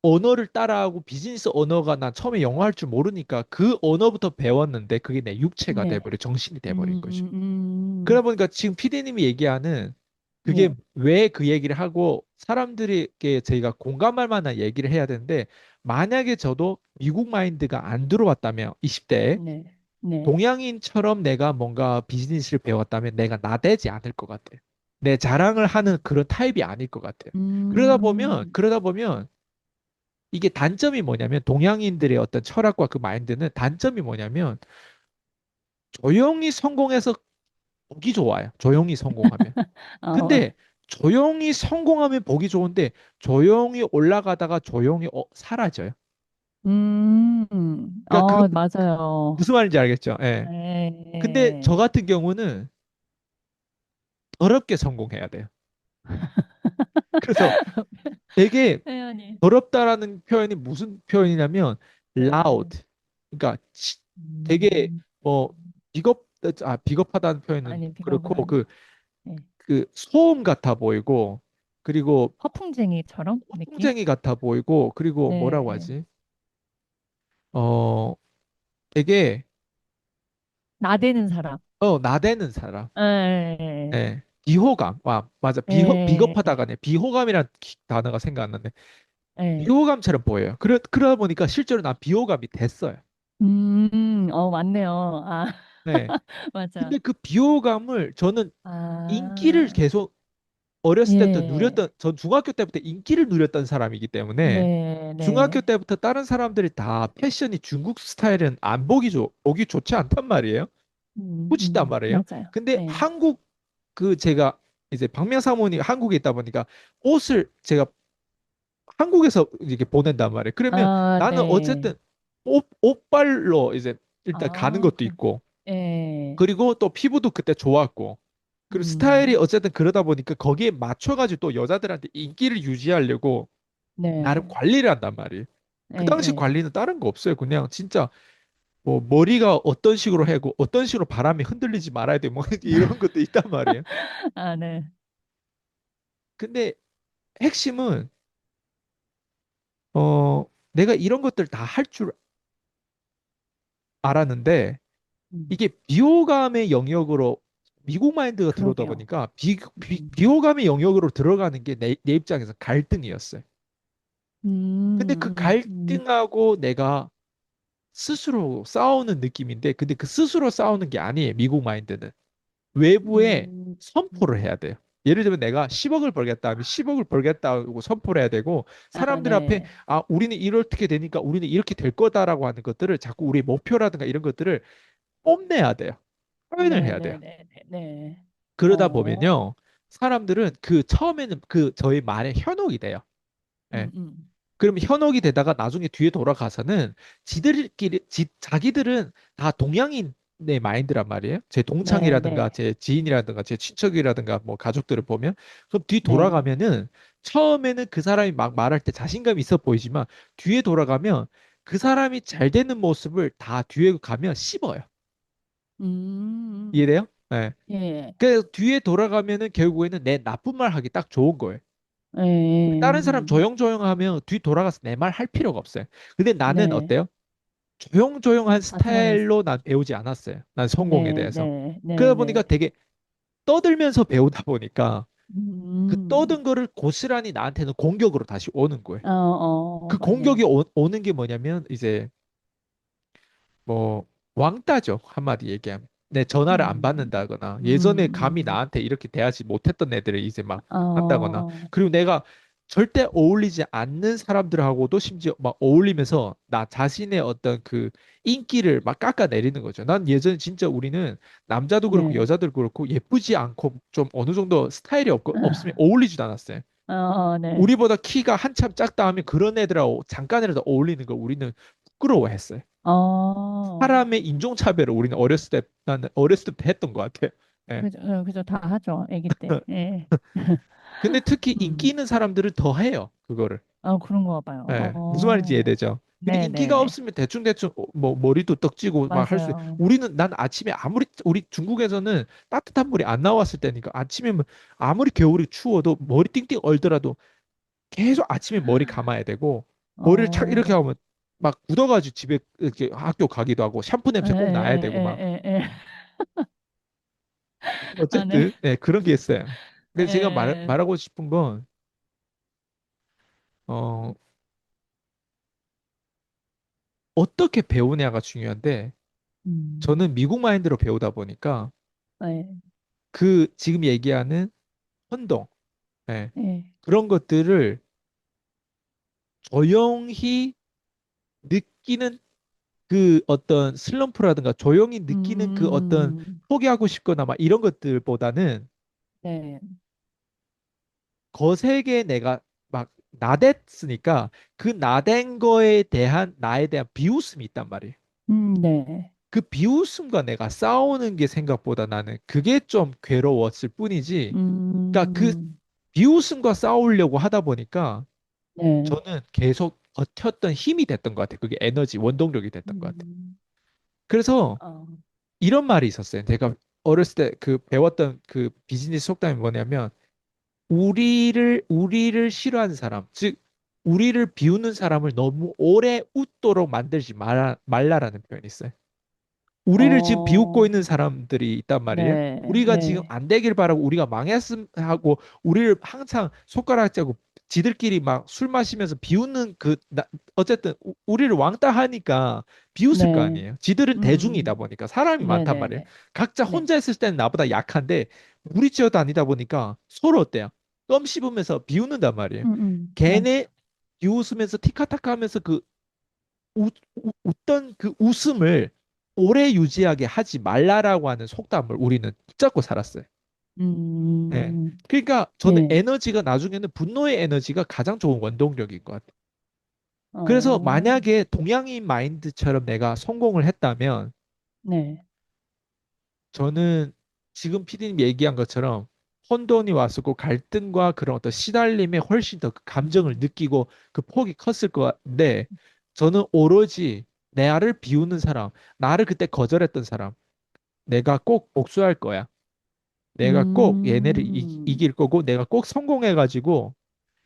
언어를 따라하고 비즈니스 언어가 난 처음에 영어 할 줄 모르니까 그 언어부터 배웠는데 그게 내 육체가 네. 돼버려 정신이 돼버린 거죠. 음, 음, 그러다 보니까 지금 피디님이 얘기하는 그게 네. 왜 그 얘기를 하고 사람들에게 저희가 공감할 만한 얘기를 해야 되는데 만약에 저도 미국 마인드가 안 들어왔다면 20대에 네. 네. 동양인처럼 내가 뭔가 비즈니스를 배웠다면 내가 나대지 않을 것 같아요. 내 자랑을 하는 그런 타입이 아닐 것 같아요. 음, 그러다 보면 이게 단점이 뭐냐면 동양인들의 어떤 철학과 그 마인드는 단점이 뭐냐면 조용히 성공해서 보기 좋아요. 조용히 성공하면. 어, 근데 조용히 성공하면 보기 좋은데 조용히 올라가다가 조용히 사라져요. 그러니까 그 맞아요. 무슨 말인지 알겠죠? 예. 근데 저 네. 같은 경우는 더럽게 성공해야 돼요. 그래서 되게 혜연이. 더럽다라는 표현이 무슨 표현이냐면 네. loud. 그러니까 되게 음, 뭐 비겁하다는 표현은 아니, 비겁은 그렇고 아니. 네. 그 소음 같아 보이고 그리고 허풍쟁이처럼 느낌? 풍쟁이 같아 보이고 그리고 뭐라고 네. 하지? 어 되게 나대는 사람. 나대는 사람. 네. 예. 비호감. 와, 맞아. 네. 비겁하다가네. 비호감이란 단어가 생각 안 나네. 네. 비호감처럼 보여요. 그러다 보니까 실제로 난 비호감이 됐어요. 맞네요. 아, 네. 맞아. 근데 그 비호감을 저는 인기를 아, 계속 어렸을 때부터 예. 전 중학교 때부터 인기를 누렸던 사람이기 때문에 네, 중학교 네. 때부터 다른 사람들이 다 패션이 중국 스타일은 안 보기 좋지 않단 말이에요. 꾸짖단 말이에요. 맞아요. 근데 네. 한국 제가 이제 박명 사모님 한국에 있다 보니까 옷을 제가 한국에서 이렇게 보낸단 말이에요. 그러면 아, 나는 네. 어쨌든 옷발로 이제 일단 가는 아, 것도 있고 예. 그리고 또 피부도 그때 좋았고 그리고 스타일이 음, 어쨌든 그러다 보니까 거기에 맞춰가지고 또 여자들한테 인기를 유지하려고 나름 네. 관리를 한단 말이에요. 예, 그 당시 예. 관리는 다른 거 없어요. 그냥 진짜 뭐 머리가 어떤 식으로 하고 어떤 식으로 바람이 흔들리지 말아야 돼. 뭐 이런 것도 있단 말이에요. 아, 네. 근데 핵심은 내가 이런 것들 다 할 줄 알았는데 음, 이게 비호감의 영역으로 미국 마인드가 들어오다 그러게요. 보니까 음, 비호감의 영역으로 들어가는 게 내 입장에서 갈등이었어요. 근데 그 음, 갈등하고 내가 스스로 싸우는 느낌인데 근데 그 스스로 싸우는 게 아니에요. 미국 마인드는. 외부에 음, 선포를 해야 돼요. 예를 들면 내가 10억을 벌겠다 하면 10억을 벌겠다고 선포를 해야 되고 아, 사람들 앞에 네. 우리는 이렇게 되니까 우리는 이렇게 될 거다라고 하는 것들을 자꾸 우리 목표라든가 이런 것들을 뽐내야 돼요. 표현을 네, 해야 돼요. 네, 네, 네, 네. 그러다 어, 보면요. 사람들은 그 처음에는 그 저희 말에 현혹이 돼요. 예. 음, 음. 그러면 현혹이 되다가 나중에 뒤에 돌아가서는 자기들은 다 동양인의 마인드란 말이에요. 제 네, 동창이라든가 네, 제 지인이라든가 제 친척이라든가 뭐 가족들을 보면 그럼 뒤 네. 돌아가면은 처음에는 그 사람이 막 말할 때 자신감이 있어 보이지만 뒤에 돌아가면 그 사람이 잘 되는 모습을 다 뒤에 가면 씹어요. 음, 이해돼요? 예. 예, 그 뒤에 돌아가면은 결국에는 내 나쁜 말 하기 딱 좋은 거예요. 다른 사람 예, 조용조용하면 뒤 돌아가서 내 말 할 필요가 없어요. 근데 나는 네. 어때요? 조용조용한 사소한, 스타일로 난 배우지 않았어요. 난 성공에 네, 대해서. 네, 네, 그러다 보니까 네. 되게 떠들면서 배우다 보니까 그 음, 떠든 거를 고스란히 나한테는 공격으로 다시 오는 거예요. 그 공격이 맞네. 오는 게 뭐냐면 이제 뭐 왕따죠. 한마디 얘기하면. 내 전화를 안 음, 받는다거나 예전에 감히 음, 나한테 이렇게 대하지 못했던 애들을 이제 막 한다거나 어, 그리고 내가 절대 어울리지 않는 사람들하고도 심지어 막 어울리면서 나 자신의 어떤 그 인기를 막 깎아내리는 거죠. 난 예전에 진짜 우리는 남자도 그렇고 네. 여자도 그렇고 예쁘지 않고 좀 어느 정도 스타일이 없으면 어울리지도 않았어요. 네. 우리보다 키가 한참 작다 하면 그런 애들하고 잠깐이라도 어울리는 걸 우리는 부끄러워했어요. 어, 사람의 인종차별을 우리는 어렸을 때, 나는 어렸을 때부터 했던 것 같아요. 예. 그죠, 그죠. 다 하죠. 아기 때. 예. 근데 특히 인기 음, 있는 사람들은 더 해요, 그거를. 그런 거 봐요. 예. 무슨 말인지 이해되죠? 근데 네, 네, 인기가 네. 없으면 대충대충 뭐 머리도 떡지고 막 할 수, 맞아요. 우리는 난 아침에 아무리, 우리 중국에서는 따뜻한 물이 안 나왔을 때니까 아침에 아무리 겨울이 추워도 머리 띵띵 얼더라도 계속 아침에 머리 감아야 되고 머리를 착 이렇게 어, 하면 막 굳어가지고 집에 이렇게 학교 가기도 하고 샴푸 에, 냄새 꼭 나야 되고 막 에, 에, 에, 에. 아, 네. 어쨌든 네, 그런 게 있어요. 근데 제가 에, 말하고 싶은 건 어, 어떻게 배우냐가 중요한데 음, 저는 미국 마인드로 배우다 보니까 네, 그 지금 얘기하는 혼동 예, 네. 그런 것들을 조용히 느끼는 그 어떤 슬럼프라든가 조용히 느끼는 그 어떤 음, 포기하고 싶거나 막 이런 것들보다는 네. 거세게 내가 막 나댔으니까 그 나댄 거에 대한 나에 대한 비웃음이 있단 말이에요. 네. 그 비웃음과 내가 싸우는 게 생각보다 나는 그게 좀 괴로웠을 뿐이지. 그러니까 그 음, 비웃음과 싸우려고 하다 보니까 네. 저는 계속 버텼던 힘이 됐던 것 같아요. 그게 에너지, 원동력이 됐던 것 같아요. 음, 그래서 어, 이런 말이 있었어요. 제가 어렸을 때 그 배웠던 그 비즈니스 속담이 뭐냐면 우리를 싫어하는 사람, 즉 우리를 비우는 사람을 너무 오래 웃도록 만들지 말라라는 표현이 있어요. 우리를 지금 비웃고 어, 있는 사람들이 있단 말이에요. 네, 우리가 지금 네, 안 되길 바라고 우리가 망했음 하고 우리를 항상 손가락 자고 지들끼리 막 술 마시면서 비웃는 어쨌든 우리를 왕따 하니까 비웃을 거 네. 아니에요. 지들은 대중이다 음, 보니까 사람이 네, 많단 네, 말이에요. 네. 각자 네. 혼자 있을 때는 나보다 약한데 무리지어 다니다 보니까 서로 어때요? 껌 씹으면서 비웃는단 말이에요. 네. 걔네 비웃으면서 티카타카 하면서 그 웃던 그 웃음을 오래 유지하게 하지 말라라고 하는 속담을 우리는 붙잡고 살았어요. 예. 음, 그러니까 저는 네. 에너지가 나중에는 분노의 에너지가 가장 좋은 원동력인 것 같아요. 그래서 어, 만약에 동양인 마인드처럼 내가 성공을 했다면 네. 저는 지금 피디님 얘기한 것처럼 혼돈이 왔었고 갈등과 그런 어떤 시달림에 훨씬 더 그 감정을 음, 느끼고 그 폭이 컸을 것 같은데 저는 오로지 나를 비우는 사람, 나를 그때 거절했던 사람, 내가 꼭 복수할 거야. 내가 꼭 얘네를 음, 이길 거고 내가 꼭 성공해가지고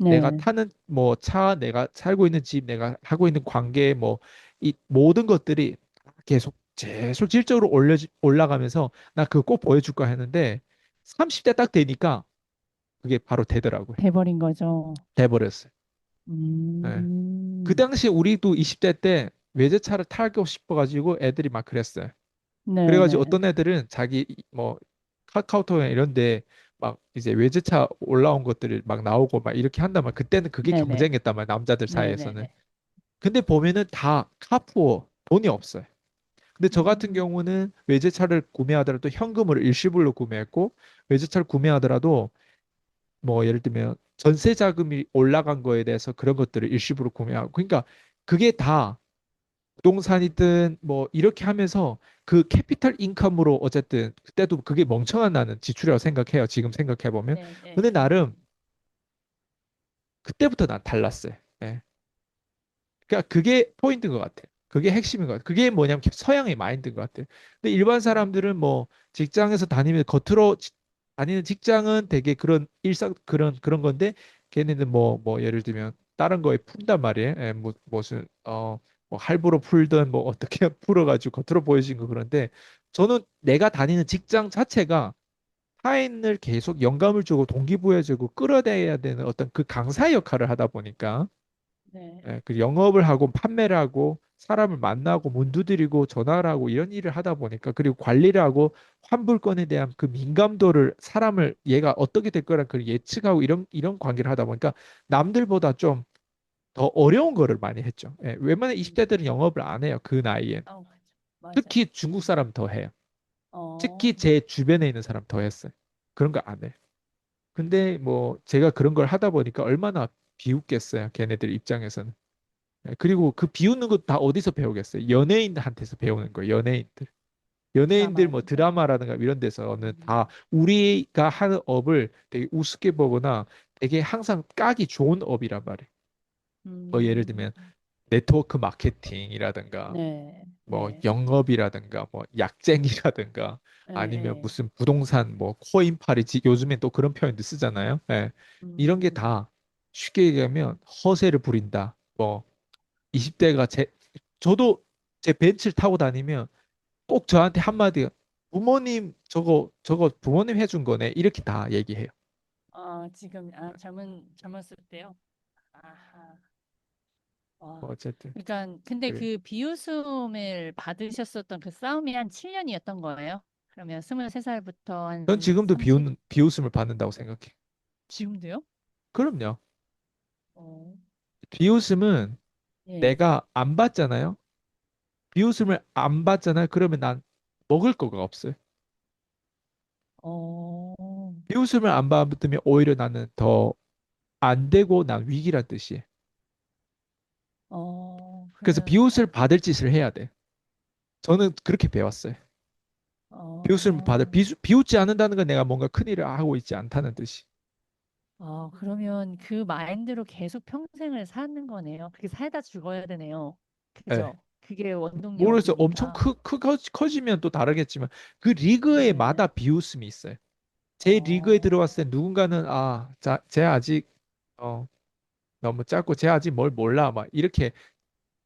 내가 네. 타는 뭐 차, 내가 살고 있는 집, 내가 하고 있는 관계 뭐 이 모든 것들이 계속 계속 질적으로 올라가면서 나 그거 꼭 보여줄까 했는데 30대 딱 되니까 그게 바로 되더라고요. 돼버린 거죠. 돼버렸어요. 예. 그 음, 당시에 우리도 20대 때 외제차를 타고 싶어가지고 애들이 막 그랬어요. 그래가지고 네네. 어떤 애들은 자기 뭐 카카오톡이나 이런 데 막 이제 외제차 올라온 것들이 막 나오고 막 이렇게 한단 말. 그때는 그게 네네. 경쟁했단 말. 남자들 사이에서는. 네네네. 근데 보면은 다 카푸어 돈이 없어요. 근데 저 같은 음, 경우는 외제차를 구매하더라도 현금으로 일시불로 구매했고 외제차를 구매하더라도 뭐 예를 들면 전세 자금이 올라간 거에 대해서 그런 것들을 일시불로 구매하고 그러니까 그게 다 부동산이든 뭐 이렇게 하면서 그 캐피탈 인컴으로 어쨌든 그때도 그게 멍청한 나는 지출이라고 생각해요. 지금 생각해 보면. 근데 네네. 나름 그때부터 난 달랐어요. 예. 그러니까 그게 포인트인 것 같아요. 그게 핵심인 것 같아요. 그게 뭐냐면 서양의 마인드인 것 같아요. 근데 일반 음, 사람들은 뭐 직장에서 다니면 겉으로 다니는 직장은 되게 그런 일상 그런 건데 걔네는 뭐 예를 들면 다른 거에 푼단 말이에요. 예, 뭐 무슨 뭐 할부로 풀든 뭐 어떻게 풀어가지고 겉으로 보여진 거 그런데 저는 내가 다니는 직장 자체가 타인을 계속 영감을 주고 동기부여주고 끌어내야 되는 어떤 그 강사 역할을 하다 보니까 네. 그 영업을 하고 판매를 하고 사람을 만나고 문 두드리고 전화를 하고 이런 일을 하다 보니까 그리고 관리를 하고 환불권에 대한 그 민감도를 사람을 얘가 어떻게 될 거라 그 예측하고 이런 관계를 하다 보니까 남들보다 좀 더 어려운 거를 많이 했죠. 예, 웬만한 음, 20대들은 영업을 안 해요. 그 나이엔. 맞아. 맞아요. 특히 중국 사람 더 해요. 어, 특히 제 주변에 있는 사람 더 했어요. 그런 거 안 해. 근데 뭐 제가 그런 걸 하다 보니까 얼마나 비웃겠어요. 걔네들 입장에서는. 예, 그리고 그 비웃는 거 다 어디서 배우겠어요? 연예인한테서 배우는 거예요. 연예인들. 연예인들 뭐 드라마에서. 드라마라든가 이런 데서는 다 음, 우리가 하는 업을 되게 우습게 보거나 되게 항상 까기 좋은 업이란 말이에요. 뭐 예를 음, 들면 네트워크 마케팅이라든가 네, 뭐 네, 영업이라든가 뭐 약쟁이라든가 예, 아니면 예. 무슨 부동산 뭐 코인팔이지 요즘엔 또 그런 표현도 쓰잖아요. 예. 이런 게 음, 다 쉽게 얘기하면 허세를 부린다. 뭐 20대가 저도 제 벤츠를 타고 다니면 꼭 저한테 한마디 부모님 저거 부모님 해준 거네 이렇게 다 얘기해요. 지금, 젊었을 때요? 아하, 뭐 와. 어쨌든 그러니까, 근데 그래. 그 비웃음을 받으셨었던 그 싸움이 한 7년이었던 거예요? 그러면 23살부터 전 한 지금도 30? 비웃음을 받는다고 생각해. 지금도요? 그럼요. 어, 비웃음은 예. 내가 안 받잖아요. 비웃음을 안 받잖아요. 그러면 난 먹을 거가 없어요. 어, 비웃음을 안 받으면 오히려 나는 더 안 되고 난 위기란 뜻이에요. 그래서 그러면, 비웃을 받을 짓을 해야 돼. 저는 그렇게 배웠어요. 비웃음을 어, 비웃지 않는다는 건 내가 뭔가 큰일을 하고 있지 않다는 뜻이. 그러면 그 마인드로 계속 평생을 사는 거네요. 그게 살다 죽어야 되네요. 예. 그죠? 그게 모르겠어요. 엄청 원동력이니까. 커지면 또 다르겠지만 그 리그에마다 네. 비웃음이 있어요. 제 리그에 어, 들어왔을 때 누군가는 쟤 아직 어, 너무 짧고 쟤 아직 뭘 몰라 막 이렇게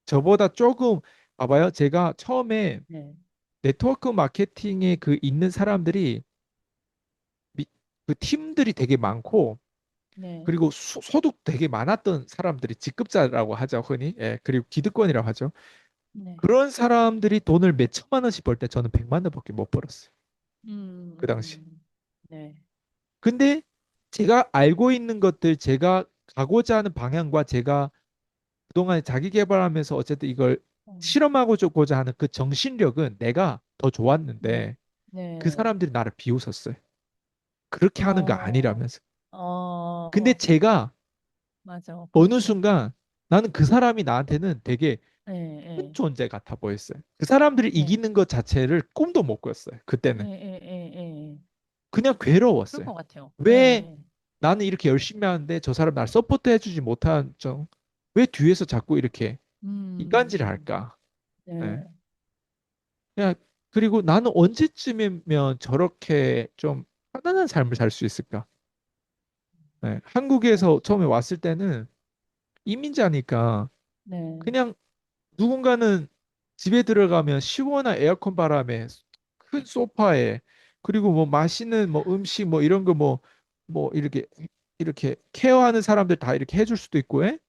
저보다 조금 봐봐요. 제가 처음에 네. 네트워크 마케팅에 그 있는 사람들이 미- 그 팀들이 되게 많고 네. 그리고 소득 되게 많았던 사람들이 직급자라고 하죠, 흔히. 예, 그리고 기득권이라고 하죠. 네. 그런 사람들이 돈을 몇 천만 원씩 벌 때 저는 100만 원밖에 못 벌었어요. 그 당시. 네. 근데 제가 알고 있는 것들, 제가 가고자 하는 방향과 제가 그동안 자기 개발하면서 어쨌든 이걸 어, 실험하고자 하는 그 정신력은 내가 더 네. 좋았는데 그 네. 사람들이 나를 비웃었어요. 그렇게 하는 거 어, 아니라면서. 근데 어, 제가 맞아. 어느 그렇겠네요. 순간 나는 그 사람이 나한테는 되게 네, 큰 네. 존재 같아 보였어요. 그 사람들이 네. 이기는 것 자체를 꿈도 못 꿨어요. 예, 그때는. 예, 예, 예. 그냥 그럴 괴로웠어요. 것 같아요. 왜 예. 나는 이렇게 열심히 하는데 저 사람 날 서포트 해주지 못한 왜 뒤에서 자꾸 이렇게 이간질을 음, 할까? 예. 네. 그냥 그리고 나는 언제쯤이면 저렇게 좀 편안한 삶을 살 수 있을까? 예. 어, 한국에서 처음에 왔을 때는 이민자니까 네. 그냥 누군가는 집에 들어가면 시원한 에어컨 바람에 큰 소파에 그리고 뭐 맛있는 뭐 음식 뭐 이런 거 뭐 이렇게 케어하는 사람들 다 이렇게 해줄 수도 있고 예?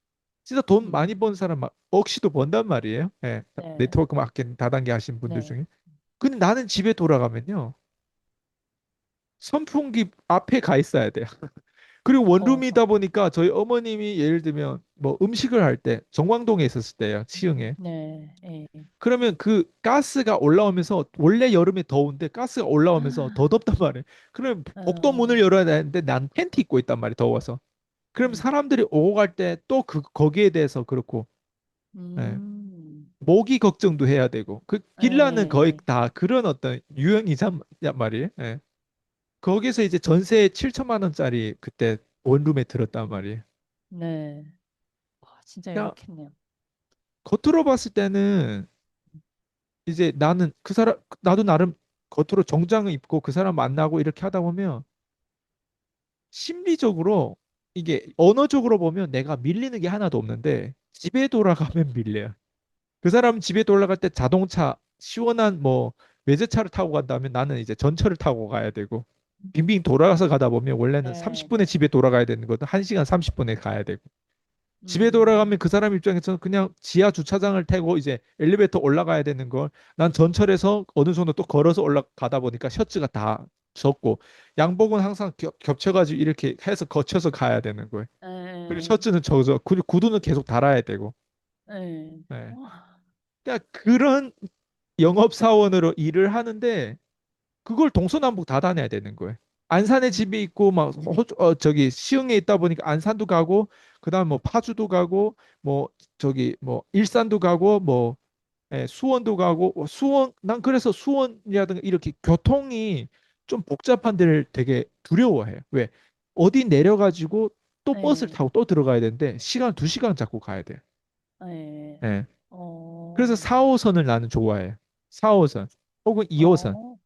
진짜 돈 음, 많이 번 사람 막 억시도 번단 말이에요. 예. 네. 네트워크 마케팅 다단계 하신 분들 네. 중에. 근데 나는 집에 돌아가면요. 선풍기 앞에 가 있어야 돼요. 그리고 더워서. 원룸이다 보니까 저희 어머님이 예를 들면 뭐 음식을 할 때 정광동에 있었을 때요. 치흥에. 네. 예. 그러면 그 가스가 올라오면서 원래 여름에 더운데 가스가 올라오면서 더 덥단 말이에요. 그럼 복도 문을 어, 열어야 되는데 난 팬티 입고 있단 말이에요. 더워서. 그럼 음, 사람들이 오고 갈 때 또 거기에 대해서 그렇고 예. 음, 모기 걱정도 해야 되고 그 예, 빌라는 거의 예. 다 그런 어떤 유형이란 말이에요. 예. 거기서 이제 전세 7천만 원짜리 그때 원룸에 들었단 말이에요. 네. 와, 진짜 야, 열악했네요. 겉으로 봤을 때는 이제 나는 그 사람, 나도 나름 겉으로 정장을 입고 그 사람 만나고 이렇게 하다 보면 심리적으로 이게 언어적으로 보면 내가 밀리는 게 하나도 없는데 집에 돌아가면 밀려요. 그 사람 집에 돌아갈 때 자동차 시원한 뭐 외제차를 타고 간다면 나는 이제 전철을 타고 가야 되고 빙빙 돌아가서 가다 보면 원래는 네, 30분에 네. 집에 돌아가야 되는 것도 1시간 30분에 가야 되고 집에 돌아가면 음, 그 사람 입장에서는 그냥 지하 주차장을 타고 이제 엘리베이터 올라가야 되는 걸 난 전철에서 어느 정도 또 걸어서 올라가다 보니까 셔츠가 다 젖고 양복은 항상 겹쳐가지고 이렇게 해서 거쳐서 가야 되는 거예요. 그리고 네, 셔츠는 젖어. 그리고 구두는 계속 달아야 되고. 네. 네. 와, 그러니까 그런 영업사원으로 일을 하는데 그걸 동서남북 다 다녀야 되는 거예요. 안산에 음, 집이 있고 막 저기 시흥에 있다 보니까 안산도 가고 그다음 뭐 파주도 가고 뭐 저기 뭐 일산도 가고 뭐 수원도 가고 수원 난 그래서 수원이라든가 이렇게 교통이 좀 복잡한 데를 되게 두려워해요. 왜? 어디 내려가지고 또 버스를 네, 타고 또 들어가야 되는데 시간 2시간 잡고 가야 돼요. 네. 예. 그래서 어, 4호선을 나는 좋아해요. 4호선 혹은 2호선. 어,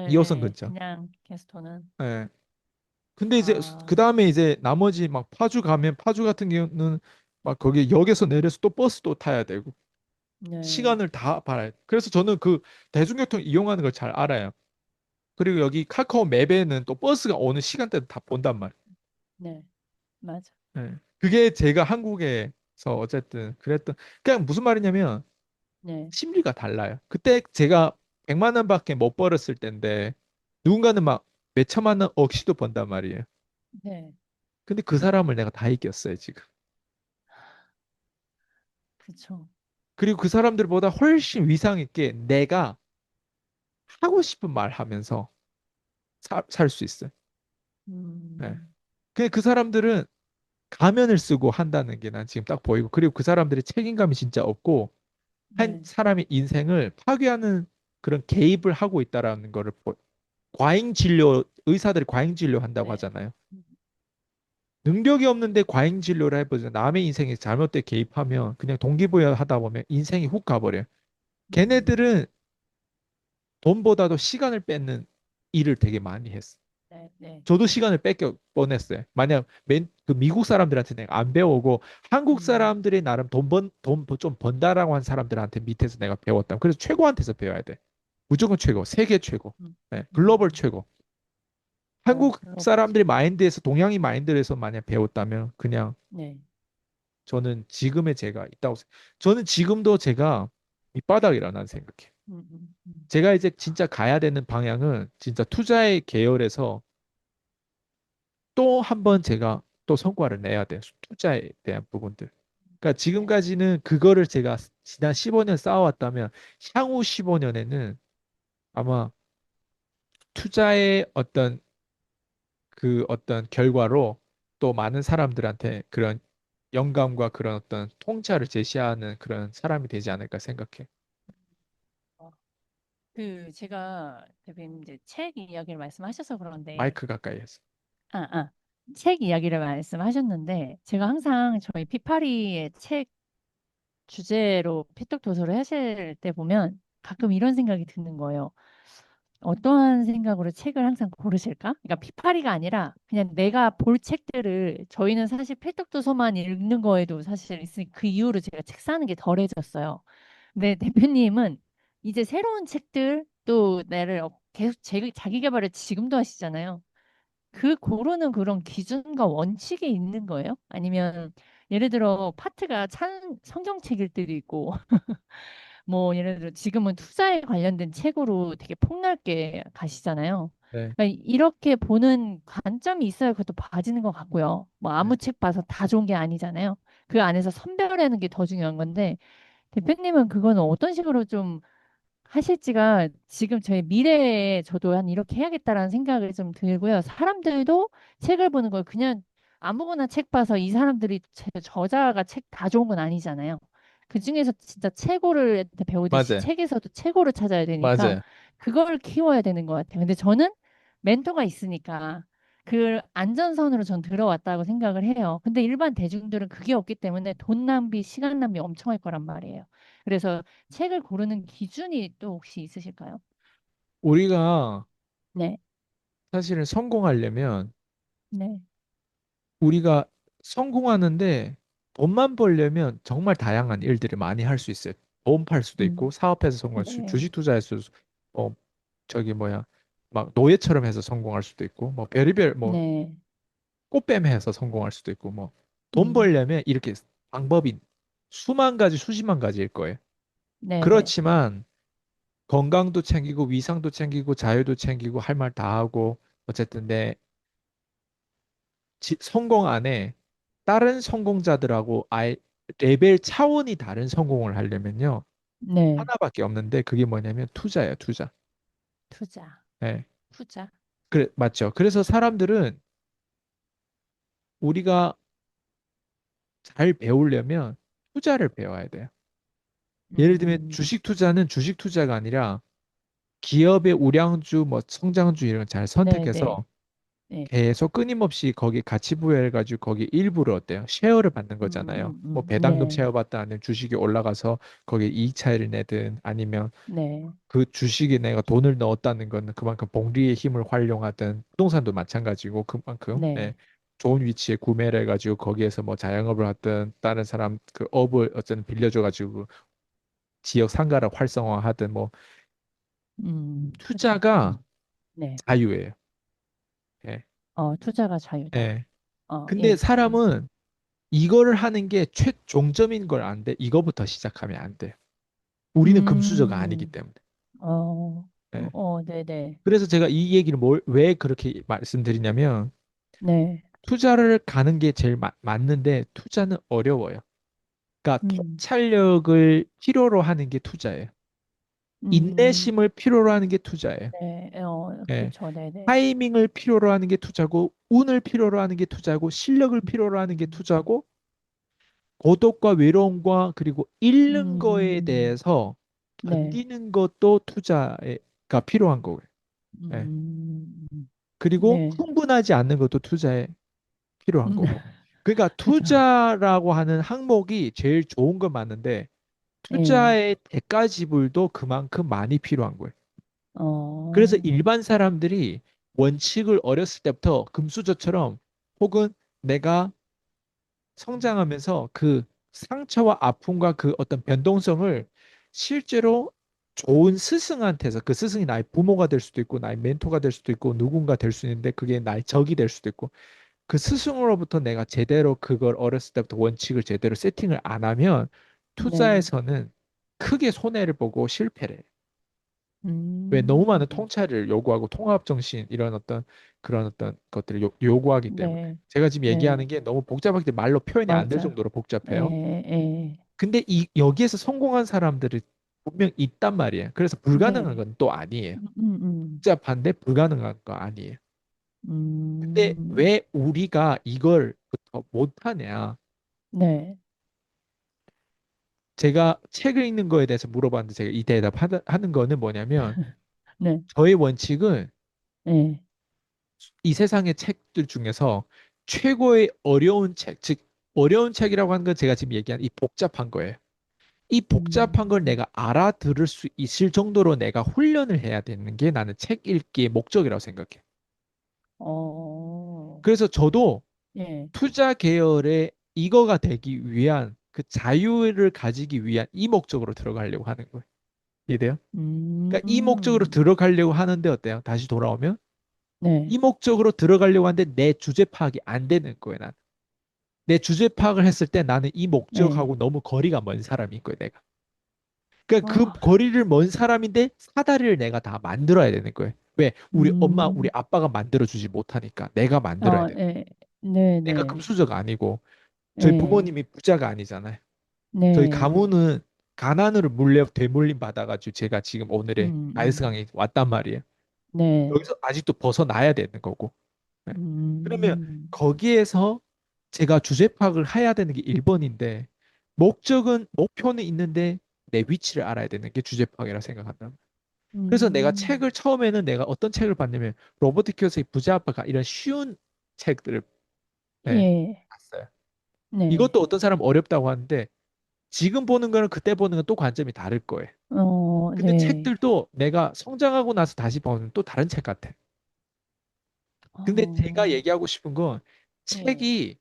2호선 네. 근처. 그냥 게스토는, 예. 근데 이제 그 아, 다음에 이제 나머지 막 파주 가면 파주 같은 경우는 막 거기 역에서 내려서 또 버스 또 타야 되고 네, 시간을 다 봐야 돼. 그래서 저는 그 대중교통 이용하는 걸 잘 알아요. 그리고 여기 카카오 맵에는 또 버스가 어느 시간대도 다 본단 말이에요. 네, 맞아. 예. 그게 제가 한국에서 어쨌든 그랬던 그냥 무슨 말이냐면 네, 심리가 달라요. 그때 제가 100만 원밖에 못 벌었을 때인데 누군가는 막 몇천만 원 억시도 번단 말이에요. 네, 근데 그 사람을 내가 다 이겼어요, 지금. 그쵸. 그리고 그 사람들보다 훨씬 위상 있게 내가 하고 싶은 말 하면서 살 수 있어요. 네. 음, 근데 그 사람들은 가면을 쓰고 한다는 게 난 지금 딱 보이고 그리고 그 사람들이 책임감이 진짜 없고 한 네, 사람의 인생을 파괴하는 그런 개입을 하고 있다라는 거를 과잉 진료 의사들이 과잉 진료 한다고 네. 하잖아요. 능력이 없는데 과잉 진료를 해보죠. 남의 인생에 잘못되게 개입하면 그냥 동기부여하다 보면 인생이 훅 가버려요. 음, 걔네들은 돈보다도 시간을 뺏는 일을 되게 많이 했어. 네, 네. 저도 시간을 뺏겨 뻔했어요. 만약 그 미국 사람들한테 내가 안 배우고 한국 음, 사람들이 나름 돈 좀 번다라고 한 사람들한테 밑에서 내가 배웠다. 그래서 최고한테서 배워야 돼. 무조건 최고, 세계 최고, 음, 글로벌 최고. 한국 글로벌 사람들이 책. 마인드에서 동양이 마인드에서 만약 배웠다면 그냥 네, 저는 지금의 제가 있다고 저는 지금도 제가 밑바닥이라 난 생각해. 음, 음, 음. 제가 이제 진짜 가야 되는 방향은 진짜 투자의 계열에서 또 한 번 제가 또 성과를 내야 돼요. 투자에 대한 부분들. 그러니까 네, 지금까지는 그거를 제가 지난 15년 쌓아왔다면 향후 15년에는 아마 투자의 어떤 그 어떤 결과로 또 많은 사람들한테 그런 영감과 그런 어떤 통찰을 제시하는 그런 사람이 되지 않을까 생각해. 어, 그 제가 대표님 이제 책 이야기를 말씀하셔서 그런데 마이크 가까이 해서. 아, 아, 책 이야기를 말씀하셨는데 제가 항상 저희 피파리의 책 주제로 피떡 도서를 하실 때 보면 가끔 이런 생각이 드는 거예요. 어떠한 생각으로 책을 항상 고르실까? 그러니까 피파리가 아니라 그냥 내가 볼 책들을 저희는 사실 필독 도서만 읽는 거에도 사실 있으니 그 이후로 제가 책 사는 게 덜해졌어요. 근데 대표님은 이제 새로운 책들 또 나를 계속 자기 개발을 지금도 하시잖아요. 그 고르는 그런 기준과 원칙이 있는 거예요? 아니면 예를 들어 파트가 성경책일 때도 있고 뭐 예를 들어 지금은 투자에 관련된 책으로 되게 폭넓게 가시잖아요. 네, 그러니까 이렇게 보는 관점이 있어야 그것도 봐지는 것 같고요. 뭐 네. 아무 책 봐서 다 좋은 게 아니잖아요. 그 안에서 선별하는 게 더 중요한 건데 대표님은 그거는 어떤 식으로 좀 하실지가 지금 저희 미래에 저도 한 이렇게 해야겠다라는 생각을 좀 들고요. 사람들도 책을 보는 걸 그냥 아무거나 책 봐서 이 사람들이 저자가 책 다 좋은 건 아니잖아요. 그 중에서 진짜 최고를 배우듯이 맞아요. 책에서도 최고를 찾아야 되니까 맞아요. 그걸 키워야 되는 것 같아요. 근데 저는 멘토가 있으니까 그 안전선으로 전 들어왔다고 생각을 해요. 근데 일반 대중들은 그게 없기 때문에 돈 낭비, 시간 낭비 엄청 할 거란 말이에요. 그래서 책을 고르는 기준이 또 혹시 있으실까요? 우리가 네, 사실은 성공하려면 네, 우리가 성공하는데 돈만 벌려면 정말 다양한 일들을 많이 할 수 있어요. 보험 팔 수도 있고 음, 사업해서 성공할 수 있고 네, 주식 투자해서 뭐 저기 뭐야 막 노예처럼 해서 성공할 수도 있고 뭐 별의별 뭐 네, 꽃뱀해서 성공할 수도 있고 뭐 돈 음, 벌려면 이렇게 방법이 수만 가지 수십만 가지일 거예요. 네, 네, 그렇지만 건강도 챙기고 위상도 챙기고 자유도 챙기고 할 말 다 하고 어쨌든 내 성공 안에 다른 성공자들하고 아예 레벨 차원이 다른 성공을 하려면요. 네, 하나밖에 없는데 그게 뭐냐면 투자예요, 투자. 투자, 네. 투자. 그래, 맞죠. 그래서 사람들은 우리가 잘 배우려면 투자를 배워야 돼요. 예를 들면 음, 주식 투자는 주식 투자가 아니라 기업의 우량주, 뭐 성장주 이런 걸 잘 네, 네, 선택해서 네, 계속 끊임없이 거기 가치 부여해가지고 거기 일부를 어때요? 쉐어를 받는 거잖아요. 뭐 배당금 네, 쉐어 받다 아니면 주식이 올라가서 거기에 이익 차이를 내든 아니면 네, 그 주식에 내가 돈을 넣었다는 거는 그만큼 복리의 힘을 활용하든 부동산도 마찬가지고 그만큼 예, 네, 좋은 위치에 구매를 해가지고 거기에서 뭐 자영업을 하든 다른 사람 그 업을 어쨌든 빌려줘가지고 지역 상가를 활성화하든 뭐 투자, 투자가 네, 자유예요. 예. 투자가 자유다. 예. 근데 예, 사람은 이거를 하는 게 최종점인 걸 아는데 이거부터 시작하면 안 돼요. 우리는 금수저가 아니기 음, 때문에. 예. 네, 네, 그래서 제가 이 얘기를 왜 그렇게 말씀드리냐면 네, 투자를 가는 게 제일 맞는데 투자는 어려워요. 그러니까 음, 통찰력을 필요로 하는 게 투자예요. 음, 인내심을 필요로 하는 게 투자예요. 네, 예. 그렇죠, 네, 네, 타이밍을 필요로 하는 게 투자고 운을 필요로 하는 게 투자고 실력을 필요로 하는 게 음, 투자고 고독과 외로움과 그리고 잃는 거에 음, 대해서 네, 견디는 것도 투자가 필요한 거고요. 예. 음, 그리고 네, 흥분하지 않는 것도 투자에 필요한 음, 거고. 그러니까 그죠, 투자라고 하는 항목이 제일 좋은 건 맞는데 예, 투자의 대가 지불도 그만큼 많이 필요한 거예요. 그래서 어, 일반 사람들이 원칙을 어렸을 때부터 금수저처럼 혹은 내가 성장하면서 그 상처와 아픔과 그 어떤 변동성을 실제로 좋은 스승한테서 그 스승이 나의 부모가 될 수도 있고 나의 멘토가 될 수도 있고 누군가 될 수 있는데 그게 나의 적이 될 수도 있고 그 스승으로부터 내가 제대로 그걸 어렸을 때부터 원칙을 제대로 세팅을 안 하면 네, 투자에서는 크게 손해를 보고 실패를 해요. 왜 너무 음, 많은 통찰을 요구하고 통합 정신 이런 어떤 그런 어떤 것들을 요구하기 때문에 네, 제가 지금 네, 얘기하는 게 너무 복잡하기 때문에 말로 표현이 안 될 맞아, 정도로 예, 복잡해요. 예, 근데 이 여기에서 성공한 사람들이 분명 있단 말이에요. 그래서 불가능한 네, 건 또 아니에요. 음, 음, 음, 복잡한데 불가능한 거 아니에요. 근데 음, 왜 우리가 이걸 못하냐? 네, 제가 책을 읽는 거에 대해서 물어봤는데 제가 이 대답 하는 거는 뭐냐면 네, 저의 원칙은 네, 이 세상의 책들 중에서 최고의 어려운 책, 즉 어려운 책이라고 하는 건 제가 지금 얘기한 이 복잡한 거예요. 이 복잡한 걸 음, 내가 알아들을 수 있을 정도로 내가 훈련을 해야 되는 게 나는 책 읽기의 목적이라고 생각해. 어, 그래서 저도 예, 투자 계열의 이거가 되기 위한 그 자유를 가지기 위한 이 목적으로 들어가려고 하는 거예요. 이해돼요? 그러니까 이 목적으로 음, 들어가려고 하는데 어때요? 다시 돌아오면 네, 이 목적으로 들어가려고 하는데 내 주제 파악이 안 되는 거예요, 나는. 내 주제 파악을 했을 때 나는 이 네, 목적하고 너무 거리가 먼 사람인 거예요, 내가. 그러니까 그 아, 거리를 먼 사람인데 사다리를 내가 다 만들어야 되는 거예요. 왜? 우리 엄마, 우리 음, 아빠가 만들어주지 못하니까 내가 만들어야 돼. 예, 네, 내가 네, 금수저가 아니고 저희 예, 부모님이 부자가 아니잖아요. 저희 네, 가문은 가난으로 되물림 받아가지고 제가 지금 오늘의 음, 아이스강에 왔단 말이에요. 네, 여기서 아직도 벗어나야 되는 거고. 네. 그러면 음, 거기에서 제가 주제 파악을 해야 되는 게 1번인데 목표는 있는데 내 위치를 알아야 되는 게 주제 파악이라고 생각한다. 그래서 내가 음, 책을 처음에는 내가 어떤 책을 봤냐면 로버트 키오사키 부자 아빠가 이런 쉬운 책들을 네, 예, 봤어요. 네, 이것도 어떤 사람은 어렵다고 하는데 지금 보는 거는 그때 보는 건 또 관점이 다를 거예요. 근데 네, 책들도 내가 성장하고 나서 다시 보면 또 다른 책 같아. 근데 제가 어, 얘기하고 싶은 건 예, 책이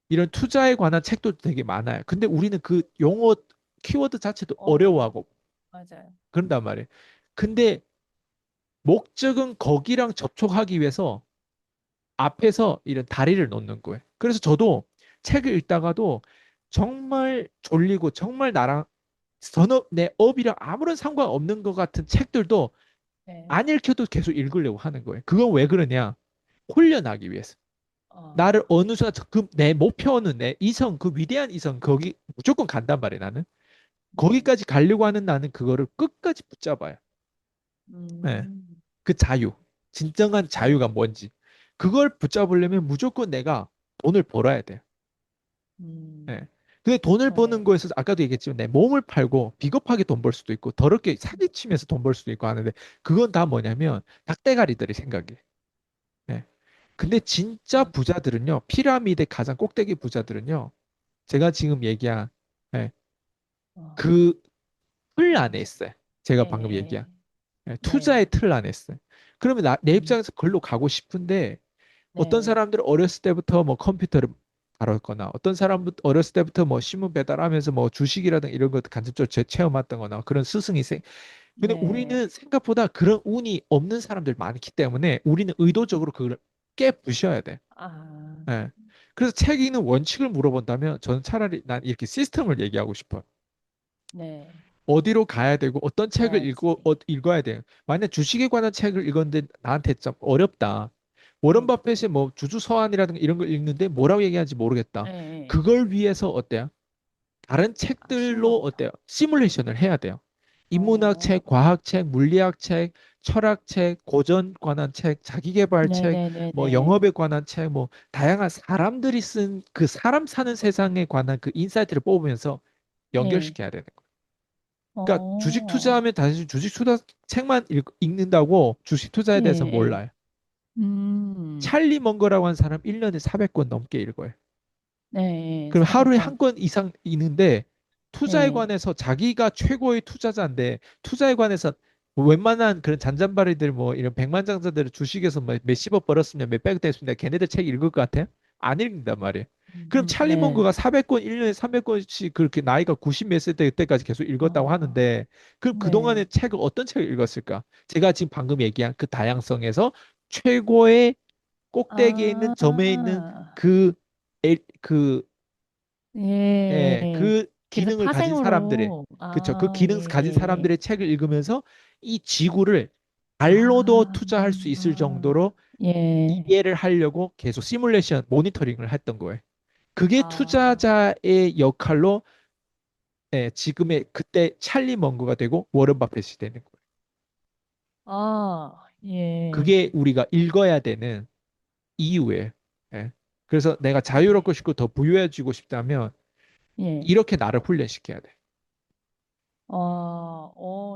이런 투자에 관한 책도 되게 많아요. 근데 우리는 그 용어 키워드 자체도 어려워요. 어려워하고 맞아요. 그런단 말이에요. 근데 목적은 거기랑 접촉하기 위해서 앞에서 이런 다리를 놓는 거예요. 그래서 저도 책을 읽다가도 정말 졸리고 정말 나랑 전업 내 업이랑 아무런 상관없는 것 같은 책들도 네, 안 읽혀도 계속 읽으려고 하는 거예요. 그건 왜 그러냐? 훈련하기 위해서. 나를 어, 어느 순간 그내 목표는 내 이성 그 위대한 이성 거기 무조건 간단 말이에요. 나는 네, 거기까지 가려고 하는 나는 그거를 끝까지 붙잡아요. 네. 음, 그 자유, 진정한 자유가 네, 뭔지 그걸 붙잡으려면 무조건 내가 돈을 벌어야 돼요. 음, 예. 근데 돈을 버는 네, 거에서 아까도 얘기했지만 내 몸을 팔고 비겁하게 돈 벌 수도 있고 더럽게 사기치면서 돈 벌 수도 있고 하는데 그건 다 뭐냐면 닭대가리들의 생각이에요. 예. 근데 진짜 음, 부자들은요, 피라미드 가장 꼭대기 부자들은요, 제가 지금 얘기한 예, 어, 그 틀 안에 있어요. 제가 예, 방금 예, 얘기한 예, 투자의 네, 틀 안에 있어요. 그러면 내 음, 입장에서 글로 가고 싶은데 어떤 네, 사람들은 어렸을 때부터 뭐 컴퓨터를 다뤘거나 어떤 사람은 어렸을 때부터 뭐 신문 배달하면서 뭐 주식이라든 이런 것도 간접적으로 체험했던 거나 그런 스승이 근데 네, 우리는 생각보다 그런 운이 없는 사람들 많기 때문에 우리는 의도적으로 그걸 깨부셔야 돼. 아, 예. 그래서 책 읽는 원칙을 물어본다면 저는 차라리 난 이렇게 시스템을 얘기하고 싶어요. 네, 어디로 가야 되고 어떤 책을 가야지, 읽어야 돼요. 만약 주식에 관한 책을 읽었는데 나한테 좀 어렵다. 워런 음, 버핏의 뭐 주주서한이라든가 이런 걸 읽는데 뭐라고 얘기하는지 모르겠다. 예, 예. 그걸 위해서 어때요? 다른 아, 쉬운 책들로 것부터, 어때요? 시뮬레이션을 해야 돼요. 인문학 어, 책, 과학 책, 물리학 책, 철학 책, 고전 관한 책, 자기계발 네, 책, 네, 네, 뭐 네, 영업에 관한 책, 뭐 다양한 사람들이 쓴 그 사람 사는 세상에 관한 그 인사이트를 뽑으면서 예, 연결시켜야 되는 거예요. 그러니까 주식 어, 투자하면 단지 주식 투자 책만 읽는다고 주식 예, 투자에 대해서 예, 몰라요. 음, 찰리 먼거라고 하는 사람 1년에 400권 넘게 읽어요. 네, 그럼 하루에 400권, 한 권 이상 읽는데 투자에 예, 관해서 자기가 최고의 투자자인데 투자에 관해서 뭐 웬만한 그런 잔잔바리들 뭐 이런 백만장자들 주식에서 뭐 몇십억 벌었으면 몇백억 됐습니다. 걔네들 책 읽을 것 같아요? 안 읽는단 말이에요. 그럼 찰리 네, 먼거가 400권 1년에 300권씩 그렇게 나이가 90 몇 세 때까지 계속 읽었다고 어, 하는데 그럼 그동안에 네, 책을 어떤 책을 읽었을까? 제가 지금 방금 얘기한 그 다양성에서 최고의 꼭대기에 있는 점에 있는 아, 그 그 예, 예, 그 그래서 기능을 가진 사람들의, 파생으로, 그쵸. 그 아, 예, 기능 가진 예, 예, 사람들의 책을 읽으면서 이 지구를 발로도 아, 투자할 수 있을 정도로 예, 이해를 하려고 계속 시뮬레이션 모니터링을 했던 거예요. 그게 아, 투자자의 역할로 예, 지금의 그때 찰리 먼거가 되고 워런 바핏이 되는 거예요. 아, 예, 그게 우리가 읽어야 되는 이유예요. 예. 그래서 내가 네, 자유롭고 싶고 더 부유해지고 싶다면 예. 이렇게 나를 훈련시켜야 돼.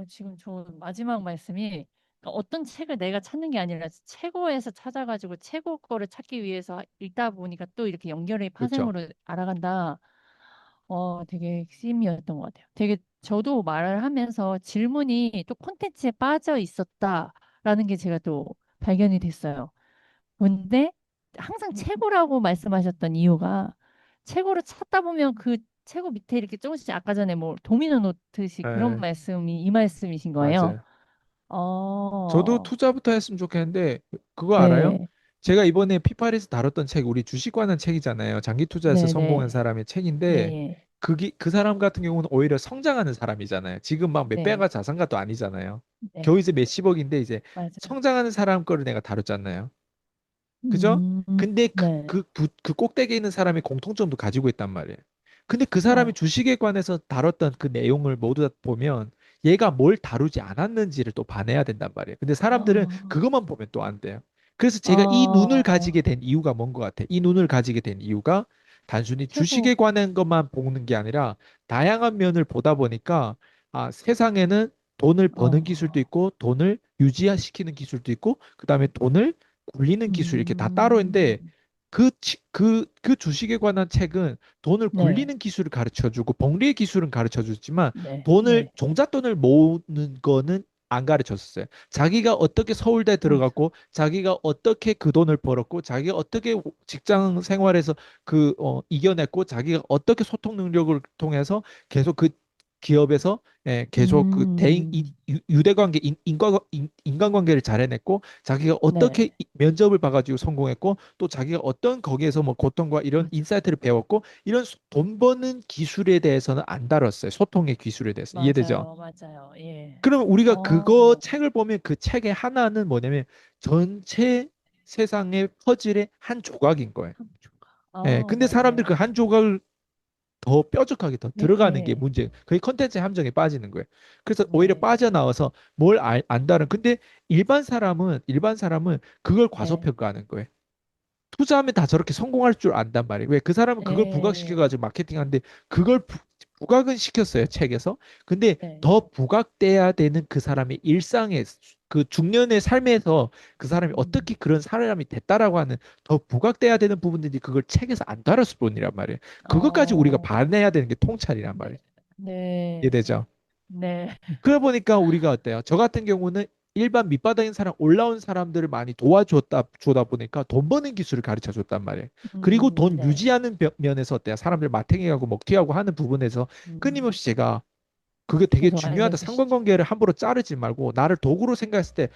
지금 저 마지막 말씀이 그러니까 어떤 책을 내가 찾는 게 아니라 최고에서 찾아가지고 최고 거를 찾기 위해서 읽다 보니까 또 이렇게 연결의 그렇죠. 파생으로 알아간다. 되게 핵심이었던 것 같아요. 되게 저도 말을 하면서 질문이 또 콘텐츠에 빠져 있었다라는 게 제가 또 발견이 됐어요. 근데 항상 최고라고 말씀하셨던 이유가 최고를 찾다 보면 그 최고 밑에 이렇게 조금씩 아까 전에 뭐 도미노 놓듯이 그런 예, 말씀이 이 말씀이신 거예요. 맞아요. 저도 어, 투자부터 했으면 좋겠는데 그거 알아요? 네, 제가 이번에 피파리에서 다뤘던 책 우리 주식 관한 책이잖아요. 장기 투자에서 네, 성공한 네, 사람의 예, 책인데 예, 그 사람 같은 경우는 오히려 성장하는 사람이잖아요. 지금 막 네, 몇백가 자산가도 아니잖아요. 겨우 네, 이제 몇십억인데 이제 맞아요. 성장하는 사람 거를 내가 다뤘잖아요. 그죠? 근데 네, 그 꼭대기에 있는 사람의 공통점도 가지고 있단 말이에요. 근데 그 사람이 어, 주식에 관해서 다뤘던 그 내용을 모두 다 보면 얘가 뭘 다루지 않았는지를 또 봐내야 된단 말이에요. 근데 사람들은 어, 그것만 보면 또 안 돼요. 그래서 제가 이 눈을 가지게 어, 된 이유가 뭔 것 같아요. 이 눈을 가지게 된 이유가 단순히 최고, 주식에 관한 것만 보는 게 아니라 다양한 면을 보다 보니까 아, 세상에는 돈을 버는 기술도 어, 있고 돈을 유지시키는 기술도 있고 그다음에 돈을 굴리는 기술 이렇게 다 따로 있는데 음, 그 주식에 관한 책은 돈을 네, 굴리는 기술을 가르쳐 주고 복리의 기술은 가르쳐 주지만 네, 돈을 네, 종잣돈을 모으는 거는 안 가르쳤어요. 자기가 어떻게 서울대 맞아. 들어갔고 자기가 어떻게 그 돈을 벌었고 자기가 어떻게 직장 생활에서 이겨냈고 자기가 어떻게 소통 능력을 통해서 계속 그 기업에서 계속 그 음, 유대관계 인간관계를 잘 해냈고 자기가 어떻게 네, 면접을 봐가지고 성공했고 또 자기가 어떤 거기에서 뭐 고통과 이런 맞아. 인사이트를 배웠고 이런 돈 버는 기술에 대해서는 안 다뤘어요. 소통의 기술에 대해서 이해되죠? 맞아요, 맞아요. 예. 그러면 우리가 그거 어, 책을 보면 그 책의 하나는 뭐냐면 전체 세상의 퍼즐의 한 조각인 거예요. 함초가. 근데 사람들 그 맞네요. 한 조각을 더 뾰족하게 더 들어가는 게 네, 문제. 그게 컨텐츠의 함정에 빠지는 거예요. 그래서 오히려 네, 빠져나와서 뭘 안다는. 근데 일반 사람은 그걸 네, 과소평가하는 거예요. 투자하면 다 저렇게 성공할 줄 안단 말이에요. 왜 그 사람은 그걸 네, 부각시켜가지고 마케팅하는데 그걸 부각은 시켰어요, 책에서. 근데 네. 더 부각돼야 되는 그 사람의 일상의 그 중년의 삶에서 그 사람이 어떻게 음, 그런 사람이 됐다라고 하는 더 부각돼야 되는 부분들이 그걸 책에서 안 다뤘을 뿐이란 말이에요. 그것까지 우리가 어, 봐내야 되는 게 통찰이란 네, 말이에요. 네, 이해되죠? 네. 그러다 보니까 우리가 어때요? 저 같은 경우는 일반 밑바닥인 사람, 올라온 사람들을 많이 주다 보니까 돈 버는 기술을 가르쳐 줬단 말이에요. 그리고 돈 네. 유지하는 면에서 어때요? 사람들 마탱이하고 먹튀하고 하는 부분에서 음, 끊임없이 제가 그게 되게 계속 중요하다. 알려주시죠. 상관관계를 함부로 자르지 말고 나를 도구로 생각했을 때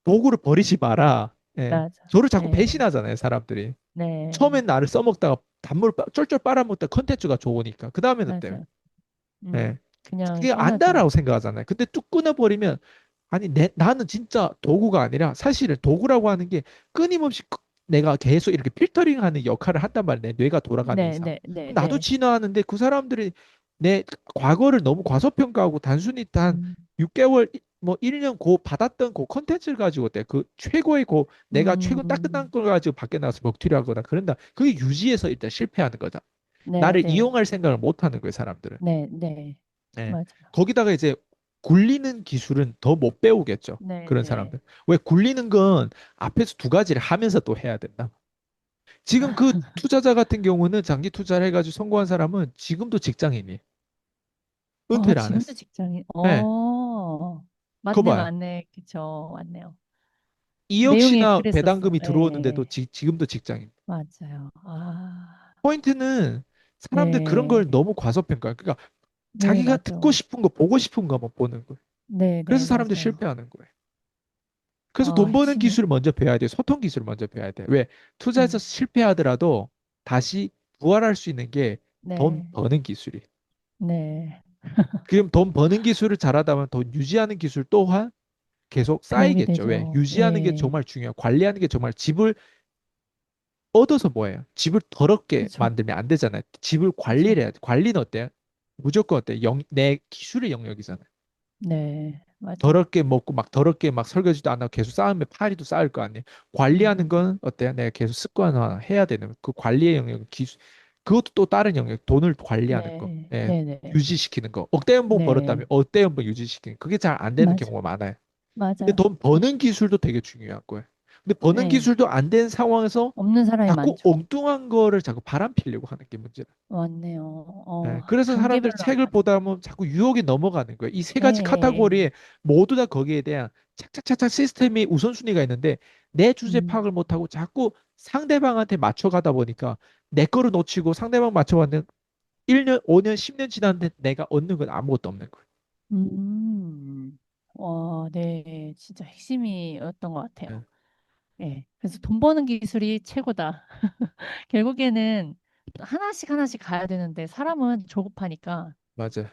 도구를 버리지 마라. 예. 맞아. 저를 자꾸 네, 배신하잖아요, 사람들이. 네, 처음엔 나를 써먹다가 단물 쫄쫄 빨아먹다 컨텐츠가 좋으니까 그 다음엔 어때요? 맞아. 예. 그냥 그게 떠나죠. 안다라고 생각하잖아요. 근데 뚝 끊어버리면 아니 나는 진짜 도구가 아니라 사실은 도구라고 하는 게 끊임없이 내가 계속 이렇게 필터링하는 역할을 한단 말이에요. 내 뇌가 돌아가는 네, 이상. 네, 네, 나도 네. 진화하는데 그 사람들이 내 과거를 너무 과소평가하고 단순히 단 음, 6개월 뭐 1년 고 받았던 그 컨텐츠를 가지고 그 최고의 내가 최고 따끈한 음, 걸 가지고 밖에 나가서 먹튀를 하거나 그런다. 그게 유지해서 일단 실패하는 거다. 네, 나를 네, 이용할 생각을 못 하는 거예요, 사람들은. 네, 네. 예. 맞아요. 거기다가 이제 굴리는 기술은 더 못 배우겠죠. 네, 그런 네. 사람들. 왜 굴리는 건 앞에서 두 가지를 하면서 또 해야 된다. 지금 그 투자자 같은 경우는 장기 투자를 해가지고 성공한 사람은 지금도 직장인이 은퇴를 안 지금도 했어. 직장인, 예. 그거 맞네, 봐요. 맞네. 그쵸, 맞네요. 내용이 2억이나 그랬었어. 배당금이 들어오는데도 예, 지금도 직장인. 맞아요. 아, 포인트는 사람들 그런 걸 네, 너무 과소평가. 그러니까 네, 자기가 듣고 맞아. 싶은 거, 보고 싶은 거만 보는 거예요. 네, 그래서 네, 사람들 맞아요. 실패하는 거예요. 그래서 돈 버는 핵심이, 기술을 먼저 배워야 돼. 소통 기술을 먼저 배워야 돼. 왜? 투자에서 음, 실패하더라도 다시 부활할 수 있는 게 돈 네, 버는 기술이. 네. 그럼 돈 버는 기술을 잘하다 보면 돈 유지하는 기술 또한 계속 배우게 쌓이겠죠. 왜? 되죠. 유지하는 게 예, 정말 중요해요. 관리하는 게 정말 집을 얻어서 뭐예요? 집을 더럽게 그쵸, 만들면 안 되잖아요. 집을 관리를 그쵸. 해야 돼. 관리는 어때요? 무조건 어때요? 내 기술의 영역이잖아요. 네, 맞아. 더럽게 먹고 막 더럽게 막 설거지도 안 하고 계속 쌓으면 파리도 쌓일 거 아니에요. 관리하는 음, 건 어때요? 내가 계속 습관화 해야 되는 그 관리의 영역 기술 그것도 또 다른 영역 돈을 관리하는 거 네, 예, 네, 네, 유지시키는 거 억대 연봉 네, 벌었다면 억대 연봉 유지시키는 거. 그게 잘 안 되는 맞아, 경우가 많아요. 근데 맞아요. 돈 버는 기술도 되게 중요한 거예요. 근데 버는 네, 기술도 안 된 상황에서 없는 사람이 자꾸 많죠. 엉뚱한 거를 자꾸 바람 피려고 하는 게 문제다. 맞네요. 그래서 사람들이 단계별로 안 책을 가네. 보다 보면 자꾸 유혹이 넘어가는 거예요. 이 세 예, 가지 예, 예. 카테고리에 모두 다 거기에 대한 착착착착 시스템이 우선순위가 있는데 내 주제 음, 파악을 못하고 자꾸 상대방한테 맞춰가다 보니까 내 거를 놓치고 상대방 맞춰봤는데 1년, 5년, 10년 지났는데 내가 얻는 건 아무것도 없는 거예요. 와, 네, 진짜 핵심이었던 것 같아요. 네, 예, 그래서 돈 버는 기술이 최고다. 결국에는 하나씩 하나씩 가야 되는데 사람은 조급하니까 맞아요.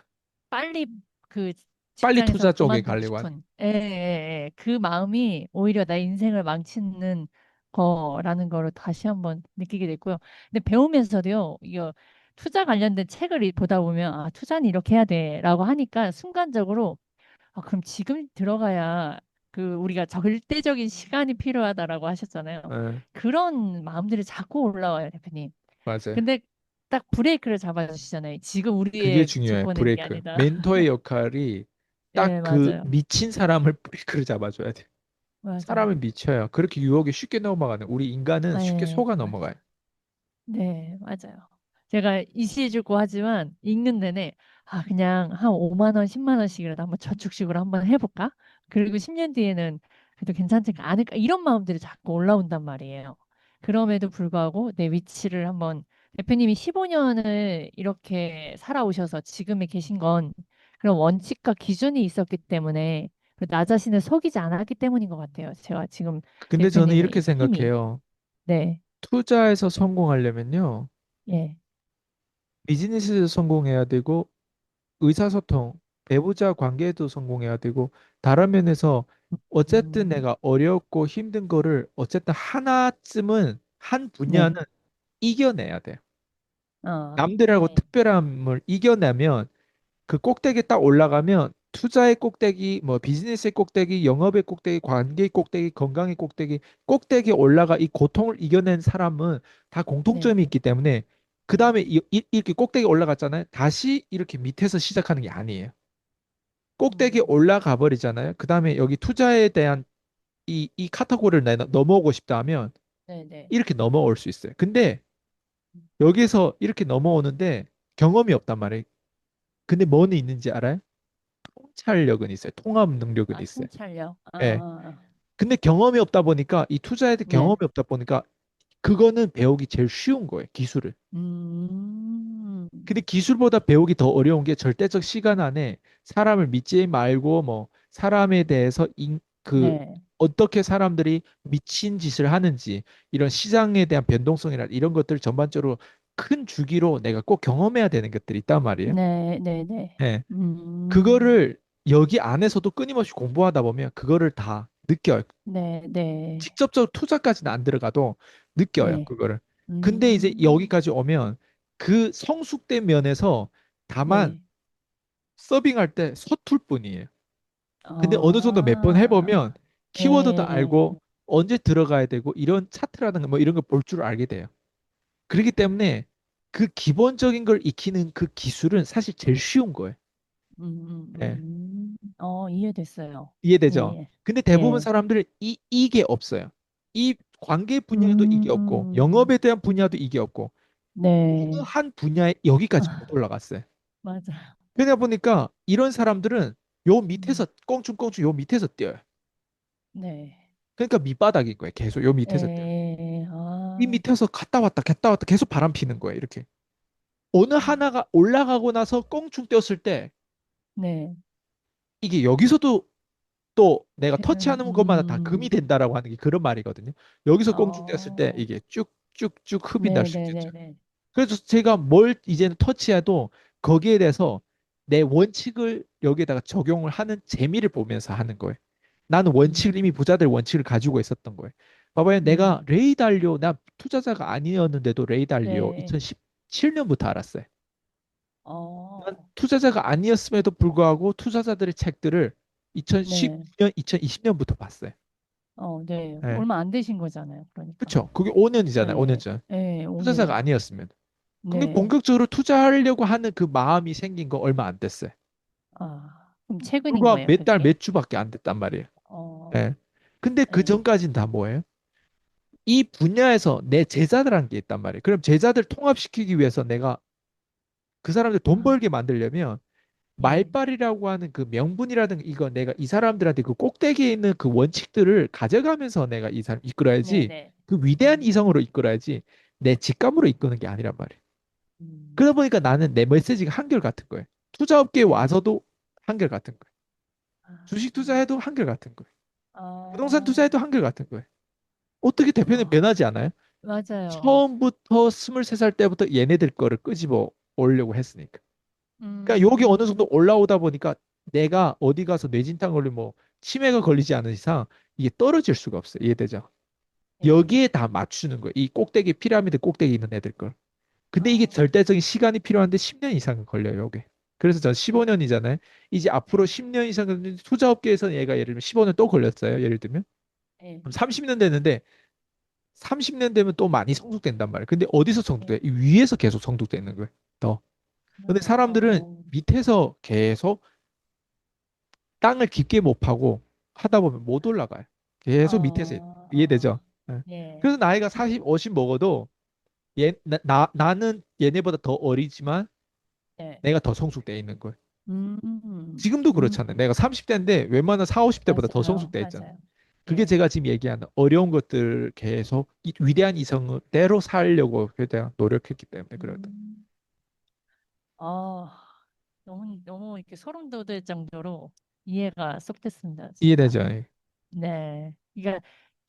빨리 그 빨리 직장에서 투자 쪽에 그만두고 가려고 하는. 싶은 그 마음이 오히려 내 인생을 망치는 거라는 거를 다시 한번 느끼게 됐고요. 근데 배우면서도요, 이거 투자 관련된 책을 보다 보면 아, 투자는 이렇게 해야 돼라고 하니까 순간적으로 아, 그럼 지금 들어가야 그 우리가 절대적인 시간이 필요하다라고 하셨잖아요. 네, 그런 마음들이 자꾸 올라와요, 대표님. 맞아요. 근데 딱 브레이크를 잡아주시잖아요. 지금 그게 우리의 중요해요. 족보내는 게 브레이크. 아니다. 멘토의 역할이 딱 네, 그 맞아요. 미친 사람을 브레이크를 잡아줘야 돼. 맞아요. 사람은 미쳐요. 그렇게 유혹에 쉽게 넘어가는 우리 인간은 쉽게 네, 속아 맞아요. 넘어가요. 네, 맞아요. 제가 이시해주고 하지만 읽는 내내 아 그냥 한 5만 원, 10만 원씩이라도 한번 저축식으로 한번 해볼까? 그리고 10년 뒤에는 그래도 괜찮지 않을까? 이런 마음들이 자꾸 올라온단 말이에요. 그럼에도 불구하고 내 위치를 한번 대표님이 15년을 이렇게 살아오셔서 지금에 계신 건 그런 원칙과 기준이 있었기 때문에 그리고 나 자신을 속이지 않았기 때문인 것 같아요. 제가 지금 근데 저는 이렇게 대표님의 힘이 생각해요. 네, 투자에서 성공하려면요. 예, 비즈니스에서 성공해야 되고 의사소통, 배우자 관계에도 성공해야 되고 다른 면에서 어쨌든 음, 내가 어렵고 힘든 거를 어쨌든 하나쯤은 한 분야는 네. 이겨내야 돼요. 남들하고 네, 특별함을 이겨내면 그 꼭대기에 딱 올라가면 투자의 꼭대기, 뭐 비즈니스의 꼭대기, 영업의 꼭대기, 관계의 꼭대기, 건강의 꼭대기, 꼭대기에 올라가 이 고통을 이겨낸 사람은 다 네, 공통점이 있기 때문에 그 다음에 이렇게 꼭대기 올라갔잖아요. 다시 이렇게 밑에서 시작하는 게 아니에요. 꼭대기에 음, 올라가 버리잖아요. 그 다음에 여기 투자에 대한 이 카테고리를 내가 넘어오고 싶다 하면 네, 네. 이렇게 넘어올 수 있어요. 근데 여기서 이렇게 넘어오는데 경험이 없단 말이에요. 근데 뭐는 있는지 알아요? 통찰력은 있어요. 통합 능력은 아, 있어요. 통찰력. 예. 근데 경험이 없다 보니까 이 투자에 대해 경험이 네. 없다 보니까 그거는 배우기 제일 쉬운 거예요. 기술을. 음, 근데 기술보다 배우기 더 어려운 게 절대적 시간 안에 사람을 믿지 말고 뭐 사람에 대해서 그 네, 어떻게 사람들이 미친 짓을 하는지 이런 시장에 대한 변동성이나 이런 것들 전반적으로 큰 주기로 내가 꼭 경험해야 되는 것들이 있단 말이에요. 네, 네, 네. 예. 음, 그거를 여기 안에서도 끊임없이 공부하다 보면 그거를 다 느껴요. 네, 네, 직접적으로 투자까지는 안 들어가도 느껴요, 네. 그거를. 근데 이제 음, 여기까지 오면 그 성숙된 면에서 다만 네. 서빙할 때 서툴 뿐이에요. 근데 어느 정도 몇 번 해보면 아, 키워드도 네. 알고 언제 들어가야 되고 이런 차트라는 거 뭐 이런 거 볼 줄 알게 돼요. 그렇기 때문에 그 기본적인 걸 익히는 그 기술은 사실 제일 쉬운 거예요. 예. 이해됐어요. 이해되죠? 예, 근데 대부분 예. 사람들은 이게 없어요. 이 관계 분야도 이게 없고 음, 영업에 대한 분야도 이게 없고 어느 네. 한 분야에 여기까지 못 아, 올라갔어요. 맞아. 그러다 보니까 이런 사람들은 요 음, 밑에서 껑충껑충 요 밑에서 뛰어요. 네. 그러니까 밑바닥인 거예요. 계속 요 밑에서 뛰어요. 이 아, 밑에서 갔다 왔다 계속 바람 피는 거예요. 이렇게. 어느 음, 하나가 올라가고 나서 껑충 뛰었을 때 네. 이게 여기서도 또 내가 음, 터치하는 것마다 다 금이 된다라고 하는 게 그런 말이거든요. 여기서 꽁충 뗐을 때 어, 이게 쭉쭉쭉 흡이 날 수 있겠죠. 네네네네. 그래서 제가 뭘 이제는 터치해도 거기에 대해서 내 원칙을 여기에다가 적용을 하는 재미를 보면서 하는 거예요. 나는 원칙을 이미 음, 부자들 원칙을 가지고 있었던 거예요. 봐봐요. 내가 음, 레이 달리오, 나 투자자가 아니었는데도 레이 달리오 네. 2017년부터 알았어요. 난 어, 투자자가 아니었음에도 불구하고 투자자들의 책들을 네. 2019년, 2020년부터 봤어요. 네. 예. 얼마 안 되신 거잖아요. 그러니까. 그쵸. 그게 5년이잖아요. 5년 네. 전. 네, 투자자가 5년. 아니었으면. 근데 네. 본격적으로 투자하려고 하는 그 마음이 생긴 거 얼마 안 됐어요. 그럼 최근인 불과 거예요, 몇 달, 그게? 몇 주밖에 안 됐단 말이에요. 어, 예. 근데 그 네. 전까지는 다 뭐예요? 이 분야에서 내 제자들한 게 있단 말이에요. 그럼 제자들 통합시키기 위해서 내가 그 사람들 돈 아, 벌게 만들려면 예. 말빨이라고 하는 그 명분이라든가 이거 내가 이 사람들한테 그 꼭대기에 있는 그 원칙들을 가져가면서 내가 이 사람 이끌어야지 네네. 그 위대한 이성으로 이끌어야지 내 직감으로 이끄는 게 아니란 말이에요. 그러다 음, 보니까 나는 내 메시지가 한결같은 거예요. 투자업계에 네. 와서도 한결같은 거예요. 아, 주식 투자해도 한결같은 거예요. 부동산 아, 투자해도 한결같은 거예요. 어떻게 대표는 아, 변하지 않아요? 맞아요. 처음부터 23살 때부터 얘네들 거를 끄집어 오려고 했으니까. 그러니까 여기 어느 정도 음, 올라오다 보니까 내가 어디 가서 뇌진탕 걸리면 뭐 치매가 걸리지 않은 이상 이게 떨어질 수가 없어요. 이해되죠? 예. 여기에 다 맞추는 거예요. 이 꼭대기 피라미드 꼭대기 있는 애들 걸. 근데 이게 아, 절대적인 시간이 필요한데 10년 이상은 걸려요, 이게. 그래서 전 15년이잖아요. 이제 앞으로 네. 10년 이상 투자업계에서는 얘가 예를 들면 15년 또 걸렸어요. 예를 들면. 예. 그럼 30년 됐는데 30년 되면 또 많이 성숙된단 말이에요. 근데 어디서 예. 성숙돼? 이 위에서 계속 성숙되는 거예요. 더. 근데 사람들은 어, 밑에서 계속 땅을 깊게 못 파고 하다 보면 못 올라가요. 계속 밑에서 이해되죠? 어, 예. 예, 그래서 나이가 40, 50 먹어도 나는 얘네보다 더 어리지만 예. 내가 더 성숙돼 있는 거예요. 음, 지금도 그렇잖아요. 내가 30대인데 웬만한 4, 50대보다 더 맞아요, 성숙돼 있잖아요. 맞아요. 그게 예. 제가 지금 얘기하는 어려운 것들 계속 위대한 이성대로 살려고 최대한 노력했기 때문에 그렇다. 음, 어, 너무 이렇게 소름 돋을 정도로 이해가 쏙 됐습니다, 진짜. 이해되죠? 예. 네. 그러니까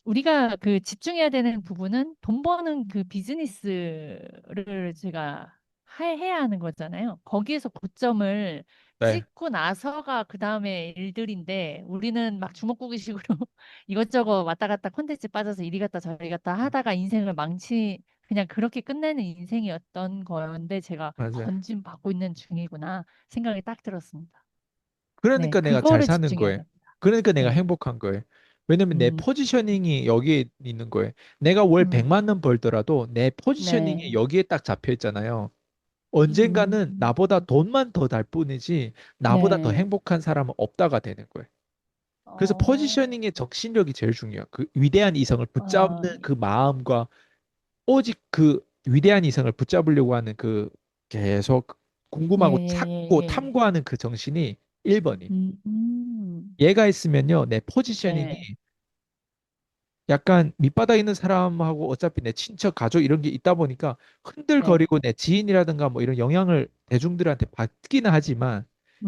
우리가 그 집중해야 되는 부분은 돈 버는 그 비즈니스를 제가 해야 하는 거잖아요. 거기에서 고점을 네, 찍고 나서가 그 다음에 일들인데 우리는 막 주먹구구식으로 이것저것 왔다 갔다 콘텐츠 빠져서 이리 갔다 저리 갔다 하다가 인생을 그냥 그렇게 끝내는 인생이었던 거였는데 제가 맞아요. 건진 받고 있는 중이구나 생각이 딱 들었습니다. 네, 그러니까 내가 잘 그거를 사는 집중해야 거예요. 됩니다. 그러니까 내가 네. 행복한 거예요. 왜냐면 내 음, 포지셔닝이 여기에 있는 거예요. 내가 월 음, 100만 원 벌더라도 내 포지셔닝이 네. 여기에 딱 잡혀 있잖아요. 언젠가는 음, 나보다 돈만 더 달 뿐이지 나보다 더 네. 행복한 사람은 없다가 되는 거예요. 그래서 어, 포지셔닝의 적신력이 제일 중요해요. 그 위대한 이성을 아, 붙잡는 그 마음과 오직 그 위대한 이성을 붙잡으려고 하는 그 계속 예, 궁금하고 예, 찾고 예, 예. 탐구하는 그 정신이 1번이. 음, 음, 얘가 있으면요, 내 포지셔닝이 네, 약간 밑바닥에 있는 사람하고 어차피 내 친척, 가족 이런 게 있다 보니까 네, 흔들거리고 내 지인이라든가 뭐 이런 영향을 대중들한테 받기는 하지만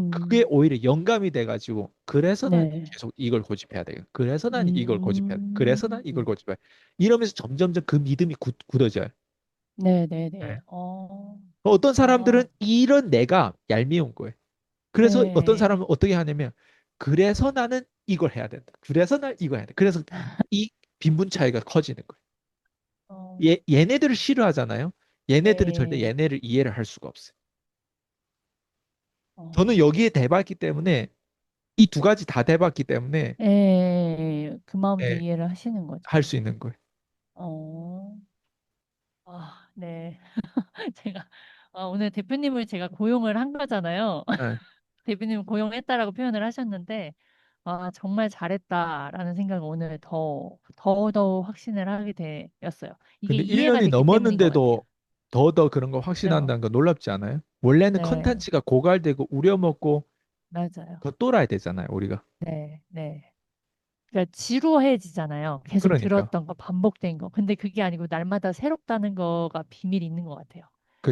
그게 음, 오히려 영감이 돼가지고 그래서 난 네, 계속 이걸 고집해야 돼요. 그래서 난 이걸 고집해야 돼. 그래서 난 이걸 음, 고집해야 돼. 이러면서 점점점 그 믿음이 굳어져요. 네, 네, 네. 네, 어떤 사람들은 어, 이런 내가 얄미운 거예요. 그래서 어떤 네, 사람은 어떻게 하냐면 그래서 나는 이걸 해야 된다. 그래서 난 이거 해야 돼. 그래서 이 빈분 차이가 커지는 거예요. 어, 얘네들을 싫어하잖아요. 얘네들은 절대 네, 얘네를 이해를 할 수가 없어요. 저는 어, 여기에 대봤기 때문에 이 두 가지 다 대봤기 때문에 예, 그 마음도 네, 이해를 하시는 거죠. 할 수 있는 거예요. 어, 네. 제가, 오늘 대표님을 제가 고용을 한 거잖아요. 네. 대표님 고용했다라고 표현을 하셨는데, 정말 잘했다라는 생각을 오늘 더더욱 확신을 하게 되었어요. 이게 근데 이해가 1년이 됐기 때문인 것 같아요. 넘었는데도 더 그런 거 그죠? 확신한다는 거 놀랍지 않아요? 원래는 네, 컨텐츠가 고갈되고 우려먹고 맞아요. 더 똘아야 되잖아요, 우리가. 네, 네. 그러니까 지루해지잖아요. 계속 그러니까. 들었던 거, 반복된 거. 근데 그게 아니고 날마다 새롭다는 거가 비밀이 있는 것 같아요.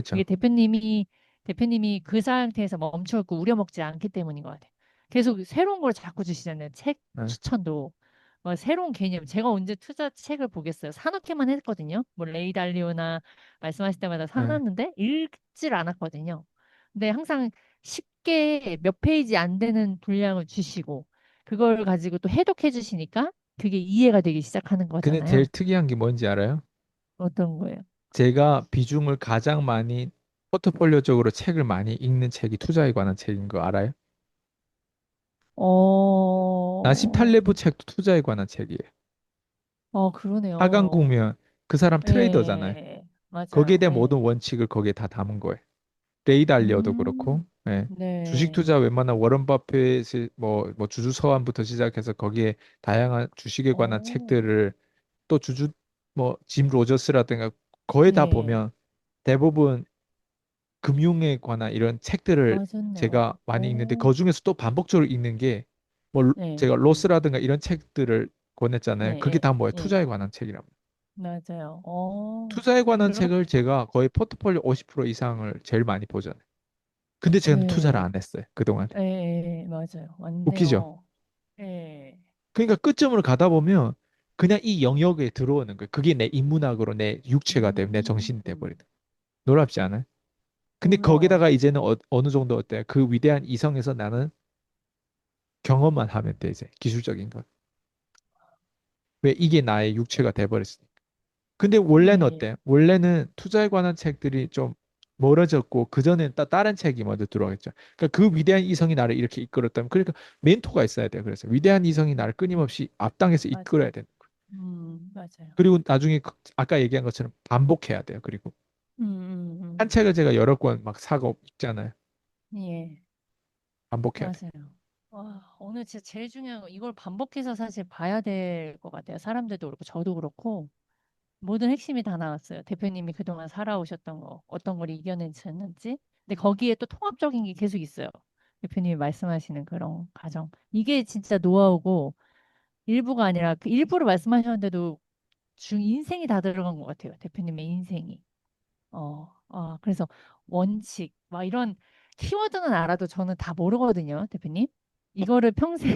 그게 그렇죠. 대표님이 그 상태에서 멈춰있고 우려먹지 않기 때문인 것 같아요. 계속 새로운 걸 자꾸 주시잖아요. 책 네. 추천도. 새로운 개념. 제가 언제 투자 책을 보겠어요. 사놓기만 했거든요. 뭐 레이 달리오나 말씀하실 때마다 네. 사놨는데 읽질 않았거든요. 근데 항상 쉽게 몇 페이지 안 되는 분량을 주시고 그걸 가지고 또 해독해 주시니까 그게 이해가 되기 시작하는 근데 제일 거잖아요. 특이한 게 뭔지 알아요? 어떤 거예요? 제가 비중을 가장 많이 포트폴리오적으로 책을 많이 읽는 책이 투자에 관한 책인 거 알아요? 나십 어, 탈레브 책도 투자에 관한 책이에요. 그러네요. 하강국면 그 사람 트레이더잖아요. 예, 거기에 맞아요. 대한 모든 예. 원칙을 거기에 다 담은 거예요. 레이 달리어도 그렇고, 음, 예. 주식 네. 투자 웬만한 워런 버핏의 뭐 주주 서한부터 시작해서 거기에 다양한 주식에 관한 어, 책들을 또 뭐 짐 로저스라든가 거의 다 예, 보면 대부분 금융에 관한 이런 책들을 맞았네요. 제가 많이 읽는데 그 중에서 또 반복적으로 읽는 게 뭐 예, 제가 로스라든가 이런 책들을 권했잖아요. 그게 예, 다 뭐예요? 예, 투자에 관한 책이랍니다. 맞아요. 투자에 관한 그럼, 책을 제가 거의 포트폴리오 50% 이상을 제일 많이 보잖아요. 근데 저는 투자를 예, 안 했어요. 그동안. 맞아요. 웃기죠? 맞네요. 예, 그러니까 끝점을 가다 보면 그냥 이 영역에 들어오는 거예요. 그게 내 인문학으로 내 육체가 되고 내 정신이 돼버리는. 음, 놀랍지 않아요? 근데 거기다가 놀라워요. 이제는 어느 정도 어때요? 그 위대한 이성에서 나는 경험만 하면 돼, 이제. 기술적인 것. 왜 이게 나의 육체가 돼버렸으니까. 근데 원래는 예, 어때? 원래는 투자에 관한 책들이 좀 멀어졌고, 그전에는 다른 책이 먼저 들어오겠죠. 그러니까 그 위대한 이성이 나를 이렇게 이끌었다면, 그러니까 멘토가 있어야 돼요. 그래서 위대한 이성이 나를 끊임없이 앞당겨서 이끌어야 맞아요. 되는 거예요. 맞아요. 그리고 나중에 아까 얘기한 것처럼 반복해야 돼요. 그리고 한 책을 제가 여러 권 막 사고 읽잖아요. 예, 반복해야 돼. 맞아요. 오늘 진짜 제일 중요한 거, 이걸 반복해서 사실 봐야 될 것 같아요. 사람들도 그렇고, 저도 그렇고, 모든 핵심이 다 나왔어요. 대표님이 그동안 살아오셨던 거, 어떤 걸 이겨내셨는지. 근데 거기에 또 통합적인 게 계속 있어요. 대표님이 말씀하시는 그런 과정. 이게 진짜 노하우고, 일부가 아니라, 그 일부를 말씀하셨는데도 인생이 다 들어간 것 같아요. 대표님의 인생이. 그래서 원칙, 막 이런 키워드는 알아도 저는 다 모르거든요, 대표님. 이거를 평생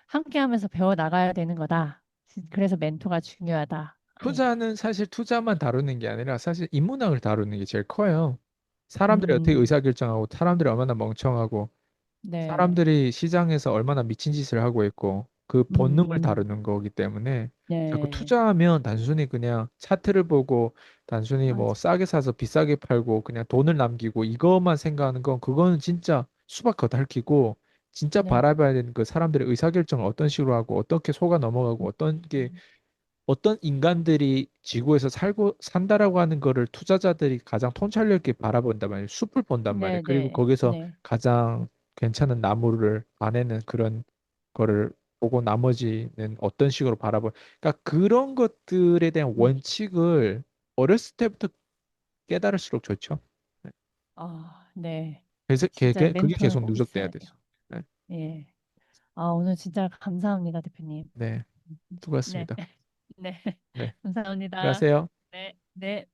함께 하면서 배워 나가야 되는 거다. 그래서 멘토가 중요하다. 예. 투자는 사실 투자만 다루는 게 아니라 사실 인문학을 다루는 게 제일 커요. 사람들이 어떻게 음, 의사결정하고 사람들이 얼마나 멍청하고 네. 사람들이 시장에서 얼마나 미친 짓을 하고 있고 그 본능을 음, 다루는 거기 때문에 자꾸 네. 투자하면 단순히 그냥 차트를 보고 단순히 뭐 맞아. 싸게 사서 비싸게 팔고 그냥 돈을 남기고 이것만 생각하는 건 그거는 진짜 수박 겉핥기고 진짜 네. 바라봐야 되는 그 사람들의 의사결정을 어떤 식으로 하고 어떻게 속아 넘어가고 어떤 게 음, 어떤 인간들이 지구에서 살고 산다라고 하는 거를 투자자들이 가장 통찰력 있게 바라본단 말이에요. 숲을 본단 말이에요. 네, 그리고 네, 거기서 네. 가장 괜찮은 나무를 봐내는 그런 거를 보고 나머지는 어떤 식으로 바라볼. 그러니까 그런 것들에 대한 음, 원칙을 어렸을 때부터 깨달을수록 좋죠. 네. 네. 그래서 진짜 그게 멘토는 계속 꼭 누적돼야 있어야 돼요. 되죠. 네. 예. 오늘 진짜 감사합니다, 대표님. 네. 네. 수고하셨습니다. 네. 네. 감사합니다. 들어가세요. 네. 네.